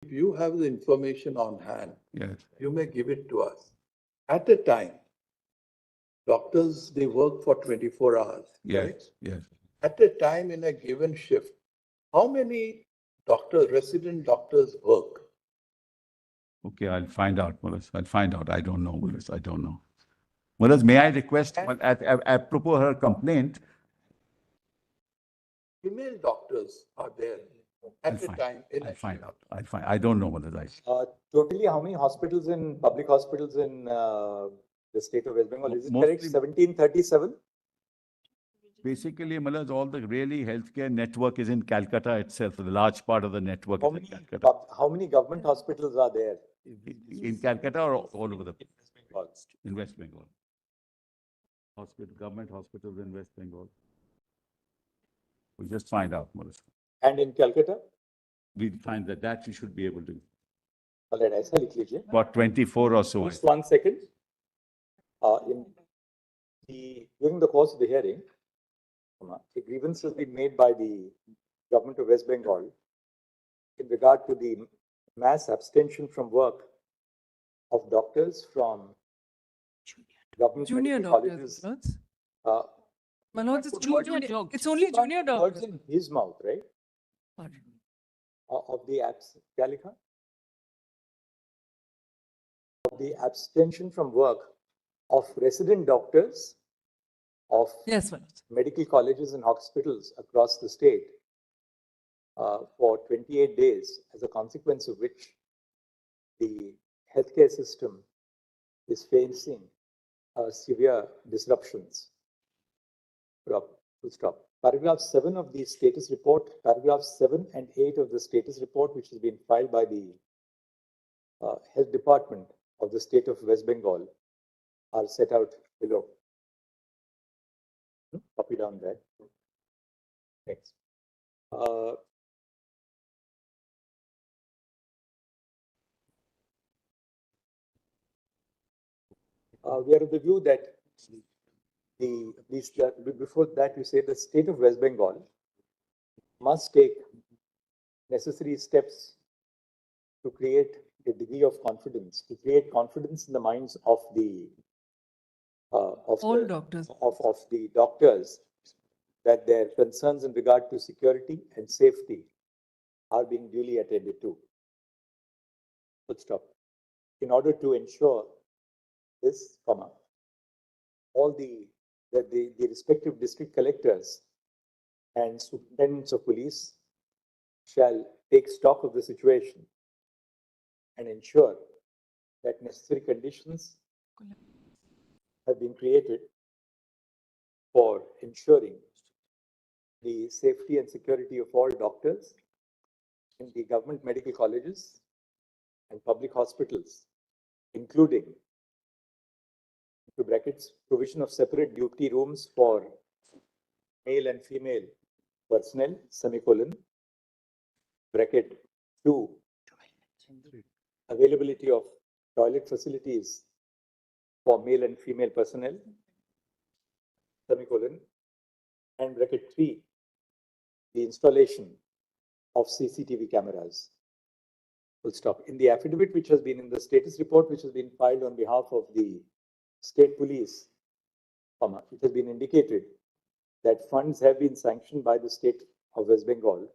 If you have the information on hand, Yes. you may give it to us. At a time, doctors, they work for 24 hours, Yes, correct? yes. At a time in a given shift, how many doctors, resident doctors work? Okay, I'll find out, Mullas. I'll find out. I don't know, Mullas. I don't know. Mullas, may I request, apropos her complaint, Female doctors are there at a time in I'll a find shift. out. I don't know, Mullas. Totally, how many hospitals public hospitals in the state of West Bengal? Is it correct? Mostly- 1737? Basically, Mullas, all the really healthcare network is in Calcutta itself. The large part of the network How is in many, Calcutta. how many government hospitals are there? In Calcutta or all over the, in West Bengal? Government hospitals in West Bengal. We'll just find out, Mullas. And in Calcutta? We'll find that we should be able to. All right, ऐसा लिख लीजिए. About 24 or so. Just 1 second. During the course of the hearing, a grievance has been made by the government of West Bengal in regard to the mass abstention from work of doctors from government Junior medical doctors, colleges. my lords, it's Junior junior, doctors. it's only junior Words doctors. in his mouth, right? Pardon. Of the of the abstention from work of resident doctors of Yes, my lords. medical colleges and hospitals across the state for 28 days, as a consequence of which the healthcare system is facing severe disruptions. Full stop. Paragraph 7 of the status report, paragraphs 7 and 8 of the status report, which has been filed by the Health Department of the state of West Bengal, are set out below. Copy down there. Next. We are of the view that before that, we say the state of West Bengal must take necessary steps to create a degree of confidence, to create confidence in the minds of the All doctors. of the doctors, that their concerns in regard to security and safety are being duly attended to. Full stop. In order to ensure this, comma, all the respective district collectors and superintendents of police shall take stock of the situation and ensure that necessary conditions have been created for ensuring the safety and security of all doctors in the government medical colleges and public hospitals, including, into brackets, provision of separate duty rooms for male and female personnel, semicolon, bracket 2, availability of toilet facilities for male and female personnel, semicolon, and bracket 3, the installation of CCTV cameras. Full stop. In the affidavit which has been in the status report, which has been filed on behalf of the state police, comma, it has been indicated that funds have been sanctioned by the state of West Bengal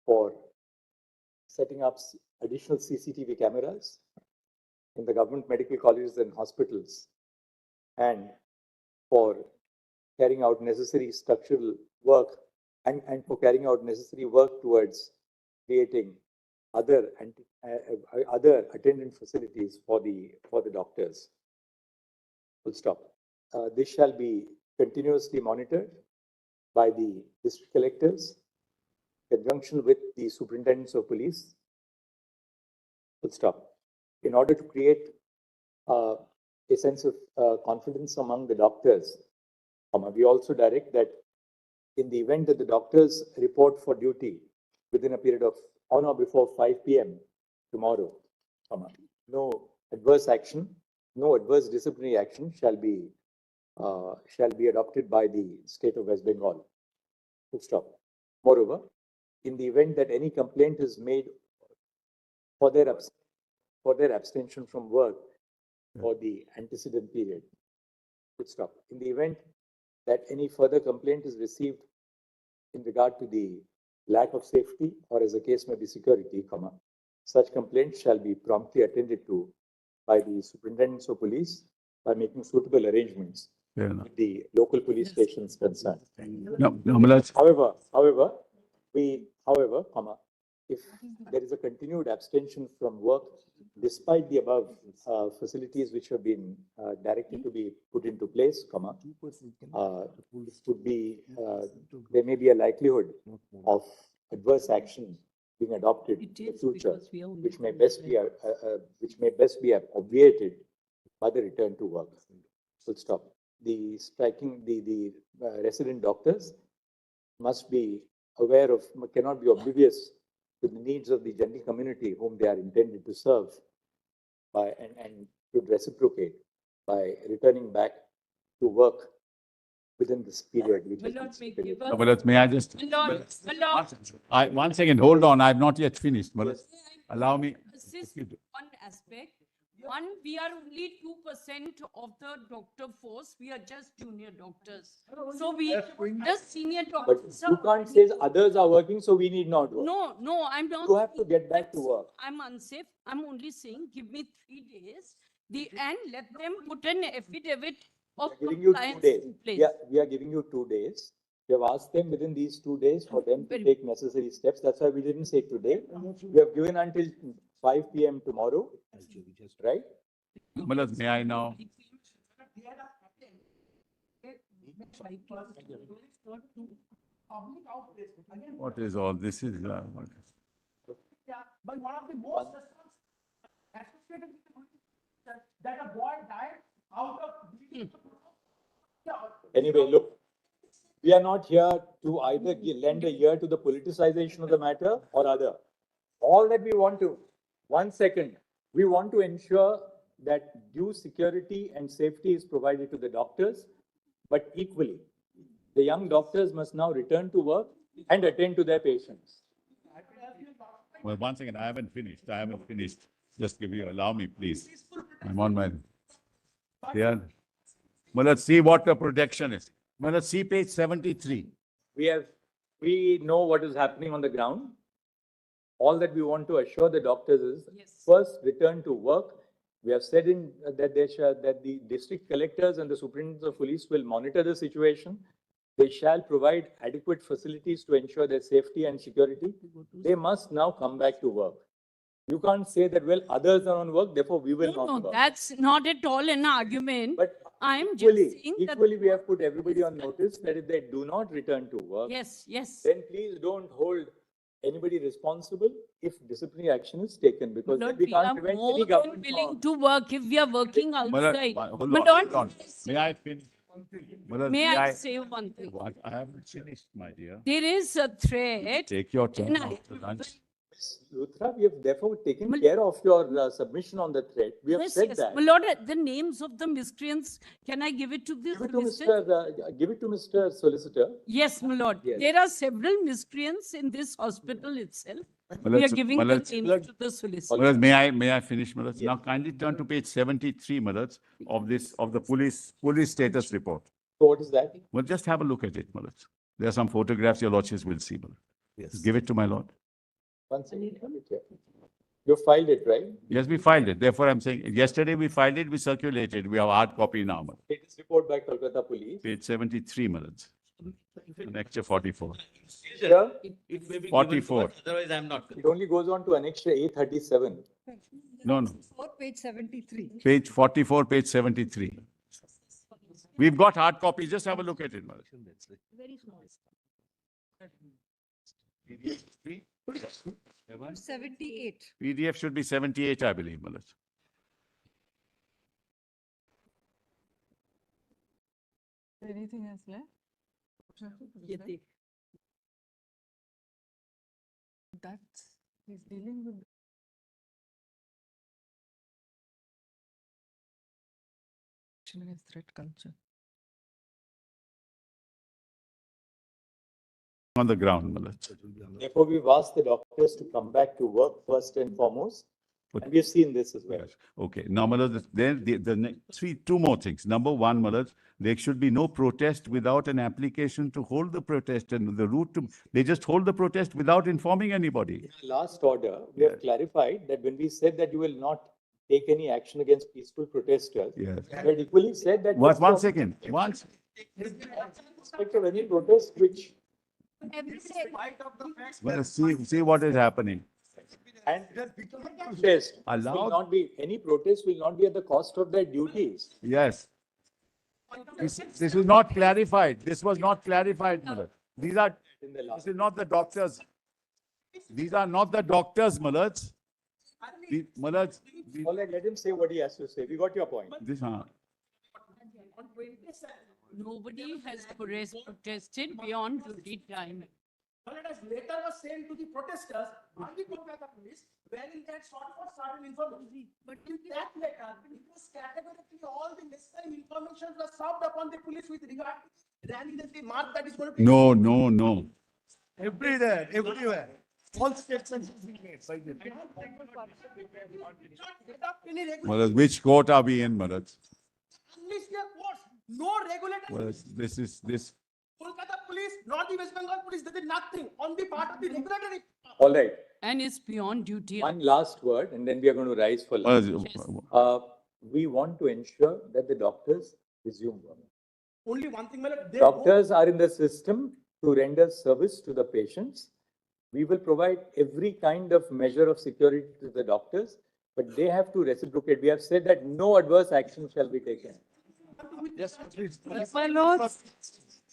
for setting up additional CCTV cameras in the government medical colleges and hospitals, and for carrying out necessary structural work and for carrying out necessary work towards creating other attendant facilities for the doctors. Full stop. This shall be continuously monitored by the district collectors in conjunction with the superintendents of police. Full stop. In order to create a sense of confidence among the doctors, we also direct that in the event that the doctors report for duty within a period of on or before 5 p.m. tomorrow, no adverse action, no adverse disciplinary action shall be adopted by the state of West Bengal. Full stop. Moreover, in the event that any complaint is made for their abstention from work for the antecedent period, full stop. In the event that any further complaint is received in regard to the lack of safety or, as the case may be, security, such complaints shall be promptly attended to by the superintendents of police by making suitable arrangements with the local police stations concerned. However, if there is a continued abstention from work despite the above facilities which have been directed to be put into place, there may be a likelihood of adverse action being adopted in the future, which may best be obviated by the return to work. Full stop. The resident doctors must be aware of, cannot be oblivious to the needs of the general community whom they are intended to serve, and should reciprocate by returning back to work within this period. May I just? One second, hold on, I have not yet finished. Allow me. This is one aspect. One, we are only 2% of the doctor force. We are just junior doctors. So we just senior doctors. But you can't say others are working, so we need not work. No, I'm not. You have to get back to work. I'm unsafe. I'm only saying, give me 3 days and let them put an affidavit of compliance in place. Yeah, we are giving you 2 days. We have asked them within these 2 days for them to take necessary steps. That's why we didn't say today. We have given until 5 p.m. tomorrow, right? May I now? What is all this? Is But one of the most associated that a boy died out of. Anyway, look, we are not here to either lend a ear to the politicization of the matter or other. All that we want to, we want to ensure that due security and safety is provided to the doctors, but equally, the young doctors must now return to work and attend to their patients. Well, once again, I haven't finished. Just allow me, please. I'm on my. Well, let's see what the protection is. Well, let's see page 73. We know what is happening on the ground. All that we want to assure the doctors is, Yes. first, return to work. We have said that the district collectors and the superintendents of police will monitor the situation. They shall provide adequate facilities to ensure their safety and security. They must now come back to work. You can't say that, well, others are on work, therefore we will No, not no, work. that's not at all an argument. But I'm just saying that. equally, we have put everybody on notice that if they do not return to work, Yes, yes. then please don't hold anybody responsible if disciplinary action is taken, because then Lord, we we are can't prevent more any than government willing from. to work if we are working Malad, outside. hold on, But hold on. May I finish? Malad, may I say one thing? What? I haven't finished, my dear. There is a threat. Take your turn And I- after lunch. Ms. Luthra, we have therefore taken care of your submission on the threat. We have Yes, said yes. that. My lord, the names of the miscreants, can I give it to the solicitor? Give it to Mr. Solicitor. Yes, my lord. Yes. There are several miscreants in this hospital itself. We are Malad, giving the Malad, names to the solicitor. Malad, may I finish, Malad? Now kindly turn to page 73, Malad, of the police status report. So what is that? Well, just have a look at it, Malad. There are some photographs your lordships will see, Malad. Yes. Give it to my lord. One second. You filed it, right? Yes, we filed it. Therefore, I'm saying, yesterday we filed it, we circulated. We have hard copy now, Malad. Status report by Kolkata Police. Page 73, Malad. Annexure 44. Sir, It may be given to 44. us, otherwise I'm not. it only goes on to Annexure A37. No. Page 73. Page 44, page 73. We've got hard copies. Just have a look at it, Malad. Very small. PDF 78. PDF should be 78, I believe, Malad. Anything else left? That's, he's dealing with. Against threat culture. On the ground, Malad. Therefore, we've asked the doctors to come back to work first and foremost. And we've seen this as well. Yes. Okay. Now, Malad, then two more things. Number one, Malad, there should be no protest without an application to hold the protest, and the route to, they just hold the protest without informing anybody. In our last order, we have clarified that when we said that you will not take any action against peaceful protesters, Yes. we had equally said that. One second. Respect of any protest which. Well, see what is happening. And protest will Allowed- not be, any protest will not be at the cost of their duties. Yes. This is not clarified. This was not clarified, Malad. This is not the doctors. These are not the doctors, Malad. Malad, All right, let him say what he has to say. We got your point. Nobody has protested beyond duty time. Letter was sent to the protesters on the Kolkata police, wherein they had sought for certain information. But in that letter, it was categorically all the necessary information was served upon the police with regard to rally that they mark that is going to be. No. Everywhere. All states and Malad, which court are we in, Malad? Unless their courts, no regulator. Well, this. Kolkata police, nor the West Bengal police, they did nothing on the part of the regulatory. All right, And it's beyond duty. one last word and then we are going to rise for lunch. We want to ensure that the doctors resume work. Only one thing, Malad, they Doctors are in the system to render service to the patients. We will provide every kind of measure of security to the doctors, but they have to reciprocate. We have said that no adverse action shall be taken. My lords,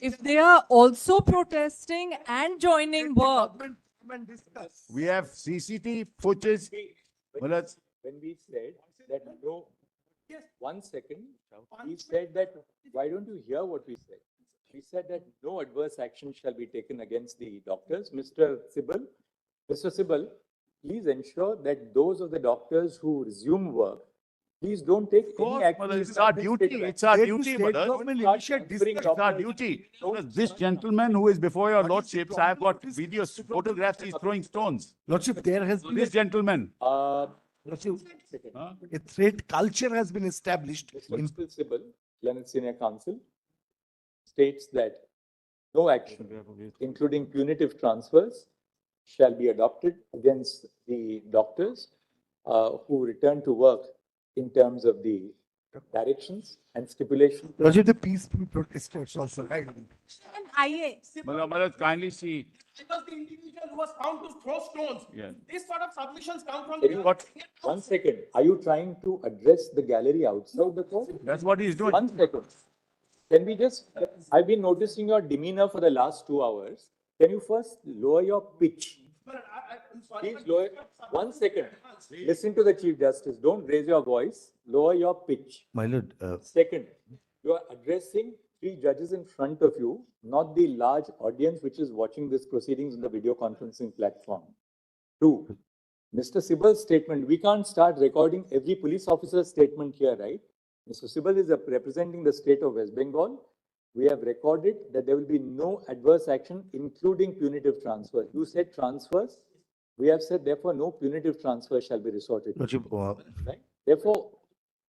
if they are also protesting and joining work, We have CCTV footage. Malad, When we said that no, one second, we said that, why don't you hear what we said? We said that no adverse action shall be taken against the doctors. Mr. Sibal, please ensure that those of the doctors who resume work, please don't take any action. Malad, it's our duty. It's our duty, Malad. It's our duty. This gentleman who is before your lordships, I have got videos, photographs, he's throwing stones. Lordship, there has been This gentleman. a threat culture has been established in Mr. Sibal, Learned Senior Counsel states that no action, including punitive transfers, shall be adopted against the doctors who return to work in terms of the directions and stipulations. Those are the peaceful protesters also, right? Madam, kindly see. Because the individual who was found to throw stones. Yeah. These sort of submissions come from. Can you- One second, are you trying to address the gallery outside the court? That's what he's doing. 1 second. Can we just, I've been noticing your demeanor for the last 2 hours. Can you first lower your pitch? I'm sorry. Please lower, 1 second. Listen to the Chief Justice. Don't raise your voice. Lower your pitch. My lord, Second, you are addressing 3 judges in front of you, not the large audience which is watching this proceedings on the video conferencing platform. 2, Mr. Sibal's statement, we can't start recording every police officer's statement here, right? Mr. Sibal is representing the state of West Bengal. We have recorded that there will be no adverse action, including punitive transfer. You said transfers. We have said, therefore, no punitive transfer shall be resorted to. Lordship, Right? Therefore,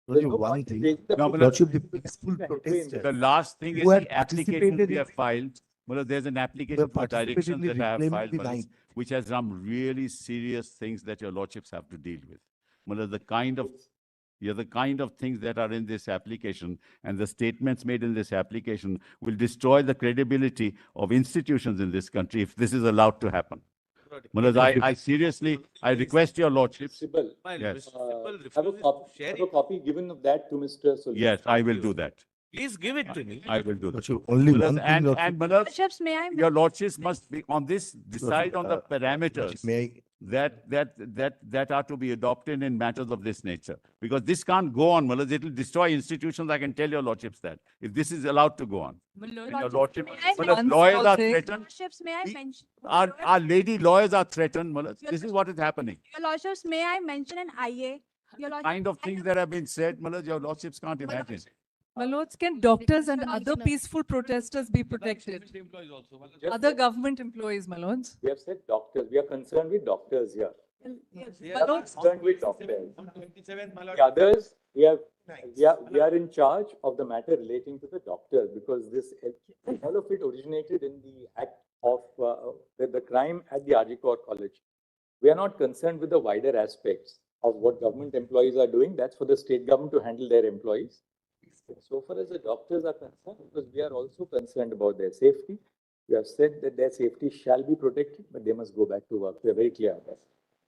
there's Lordship, no one point in thing. raising the No, but Lordship, the peaceful protesters. The last thing is Who had the application participated we in- have filed. Well, there's an application for participated directions in that I have reclaiming filed, the Madam, land. which has some really serious things that your lordships have to deal with. Well, the kind of things that are in this application and the statements made in this application will destroy the credibility of institutions in this country if this is allowed to happen. Well, I seriously, I request your lordships. Sibal, Yes. have a copy given of that to Mr. Sultan. Yes, I will do that. Please give it to me. I will do that. Lordship, only Well, one thing, And, Lordship. Madam, Bishops, may I? your lordships must be on this, decide on the Lordship, parameters May I? that are to be adopted in matters of this nature. Because this can't go on, Mullah. It will destroy institutions. I can tell your lordships that, if this is allowed to go on. And your lordship, Mullah, mention- lawyers are Say- threatened. Lordships, may I We- mention? Our lady lawyers are threatened, Mullah. This is what is happening. Your Lordships, may I mention an IA? Your Lordship, Kind of things that have been said, Mullah, your lordships can't imagine. My lords, can doctors and other peaceful protesters be protected? Just Other that government employees, my lords? We have said doctors. We are concerned with doctors here. We My are lords, concerned with doctors. The others, we are in charge of the matter relating to the doctors because this, all of it originated in the act of the crime at the RG Kar College. We are not concerned with the wider aspects of what government employees are doing. That's for the state government to handle their employees. So far as the doctors are concerned, because we are also concerned about their safety. We have said that their safety shall be protected, but they must go back to work. We are very clear on that.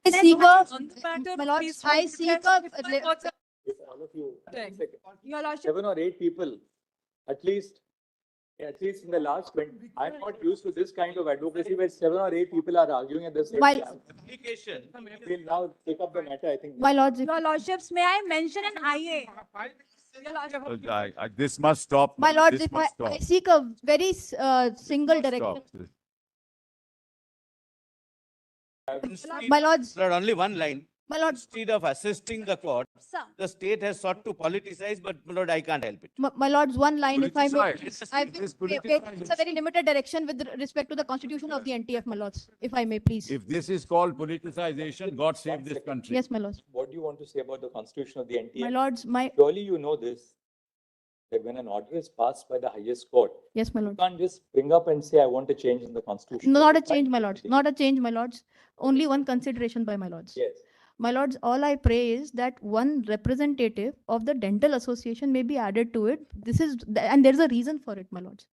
on the matter My of lords, peaceful I seek protest, a- my lords, If all of you, Thank- Your Lordship, 7 or 8 people, at least in the last 20, I'm not used to this kind of advocacy where 7 or 8 people are arguing at the same My- time. We'll now take up the matter, I think. my lords, your Lordships, may I mention an IA? Your Lordship, This must stop. my Mullah. lords, This if must I stop. seek a very single direction. Stop. My lords, Lord, only one line. my lords, Instead of assisting the court, sir, the state has sought to politicize, but Lord, I can't help it. my lords, one line, if I may. Politicize. I've It is been- politicized. It's a very limited direction with respect to the constitution of the NTF, my lords, if I may, please. If this is called politicization, God save this country. Yes, my lords. What do you want to say about the constitution of the NTF? My lords, Surely you know this, that when an order is passed by the highest court, yes, my you lords. can't just bring up and say, I want a change in the constitution. Not a Why? change, my lords, not a change, my lords. Only one consideration by my lords. Yes. My lords, all I pray is that one representative of the dental association may be added to it. And there's a reason for it, my lords.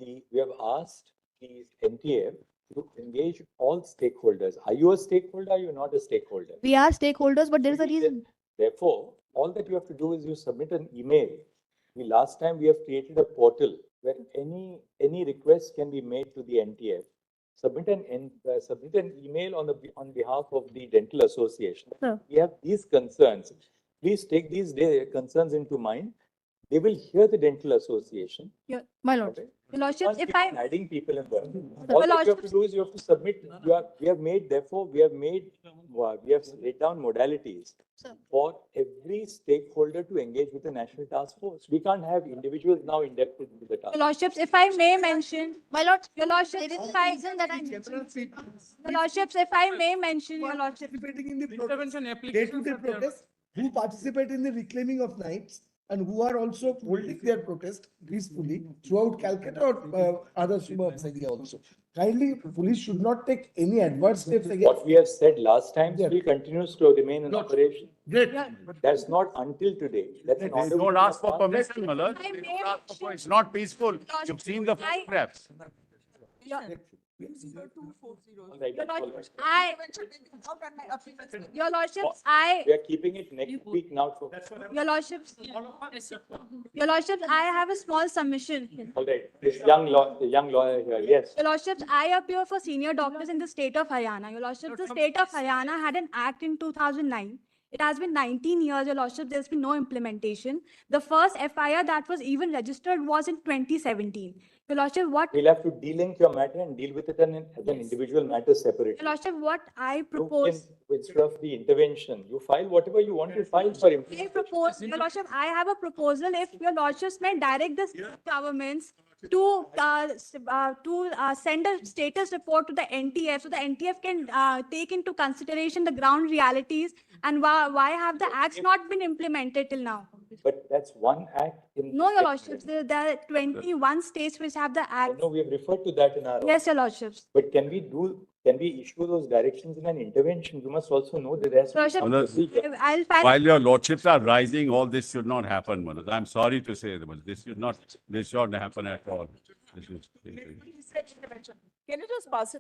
We have asked the NTF to engage all stakeholders. Are you a stakeholder? Are you not a stakeholder? We are stakeholders, but there's a reason. Therefore, all that you have to do is you submit an email. The last time we have created a portal where any request can be made to the NTF. Submit an email on behalf of the dental association. Sir. We have these concerns. Please take these concerns into mind. They will hear the dental association. My lords. Okay? Your lordships, if Can't keep I, adding people in there. Sir. All Well, that you have to lordships- do is you have to submit, we have laid down modalities Sir. for every stakeholder to engage with the National Task Force. We can't have individuals now indebted to the task. your lordships, if I may mention, my lords, your lordships, there is a reason that I mentioned. Your lordships, if I may mention, your lordship, Participating in the protest, day-to-day protest, who participate in the reclaiming of nights and who are also holding their protest peacefully throughout Calcutta or other suburbs area also. Kindly, police should not take any adverse steps against. What we have said last time Yeah. still continues to remain in operation. Great. That's not until today. That's an They order. don't which ask for was permission, Malad. I They may don't ask for- It's not peaceful. You've seen the I- photographs. All right, Your that's all Lordship, right. Your Lordships, I, We are keeping it next week now. Your Lordships, Your Lordships, I have a small submission. All right, this young lawyer here, yes. Your Lordships, I appear for senior doctors in the state of Haryana. Your Lordships, the state of Haryana had an act in 2009. It has been 19 years, Your Lordship, there's been no implementation. The first FIR that was even registered was in 2017. Your Lordship, what, We'll have to delink your matter and deal with it as an individual matter separately. Your Lordship, what I You propose. can, instead of the intervention, you file whatever you want to file for I implementation. propose, Your Lordship, I have a proposal, if Your Lordships may direct the state governments to send a status report to the NTF, so the NTF can take into consideration the ground realities and why have the acts not been implemented till now? But that's one act in. No, Your Lordships, there are 21 states which have the act. No, we have referred to that in our. Yes, Your Lordships. But can we issue those directions in an intervention? You must also know that there's. Your Lordship, Malad, I'll file. While your lordships are rising, all this should not happen, Malad. I'm sorry to say, but this should not happen at all. This is. Can you just pass it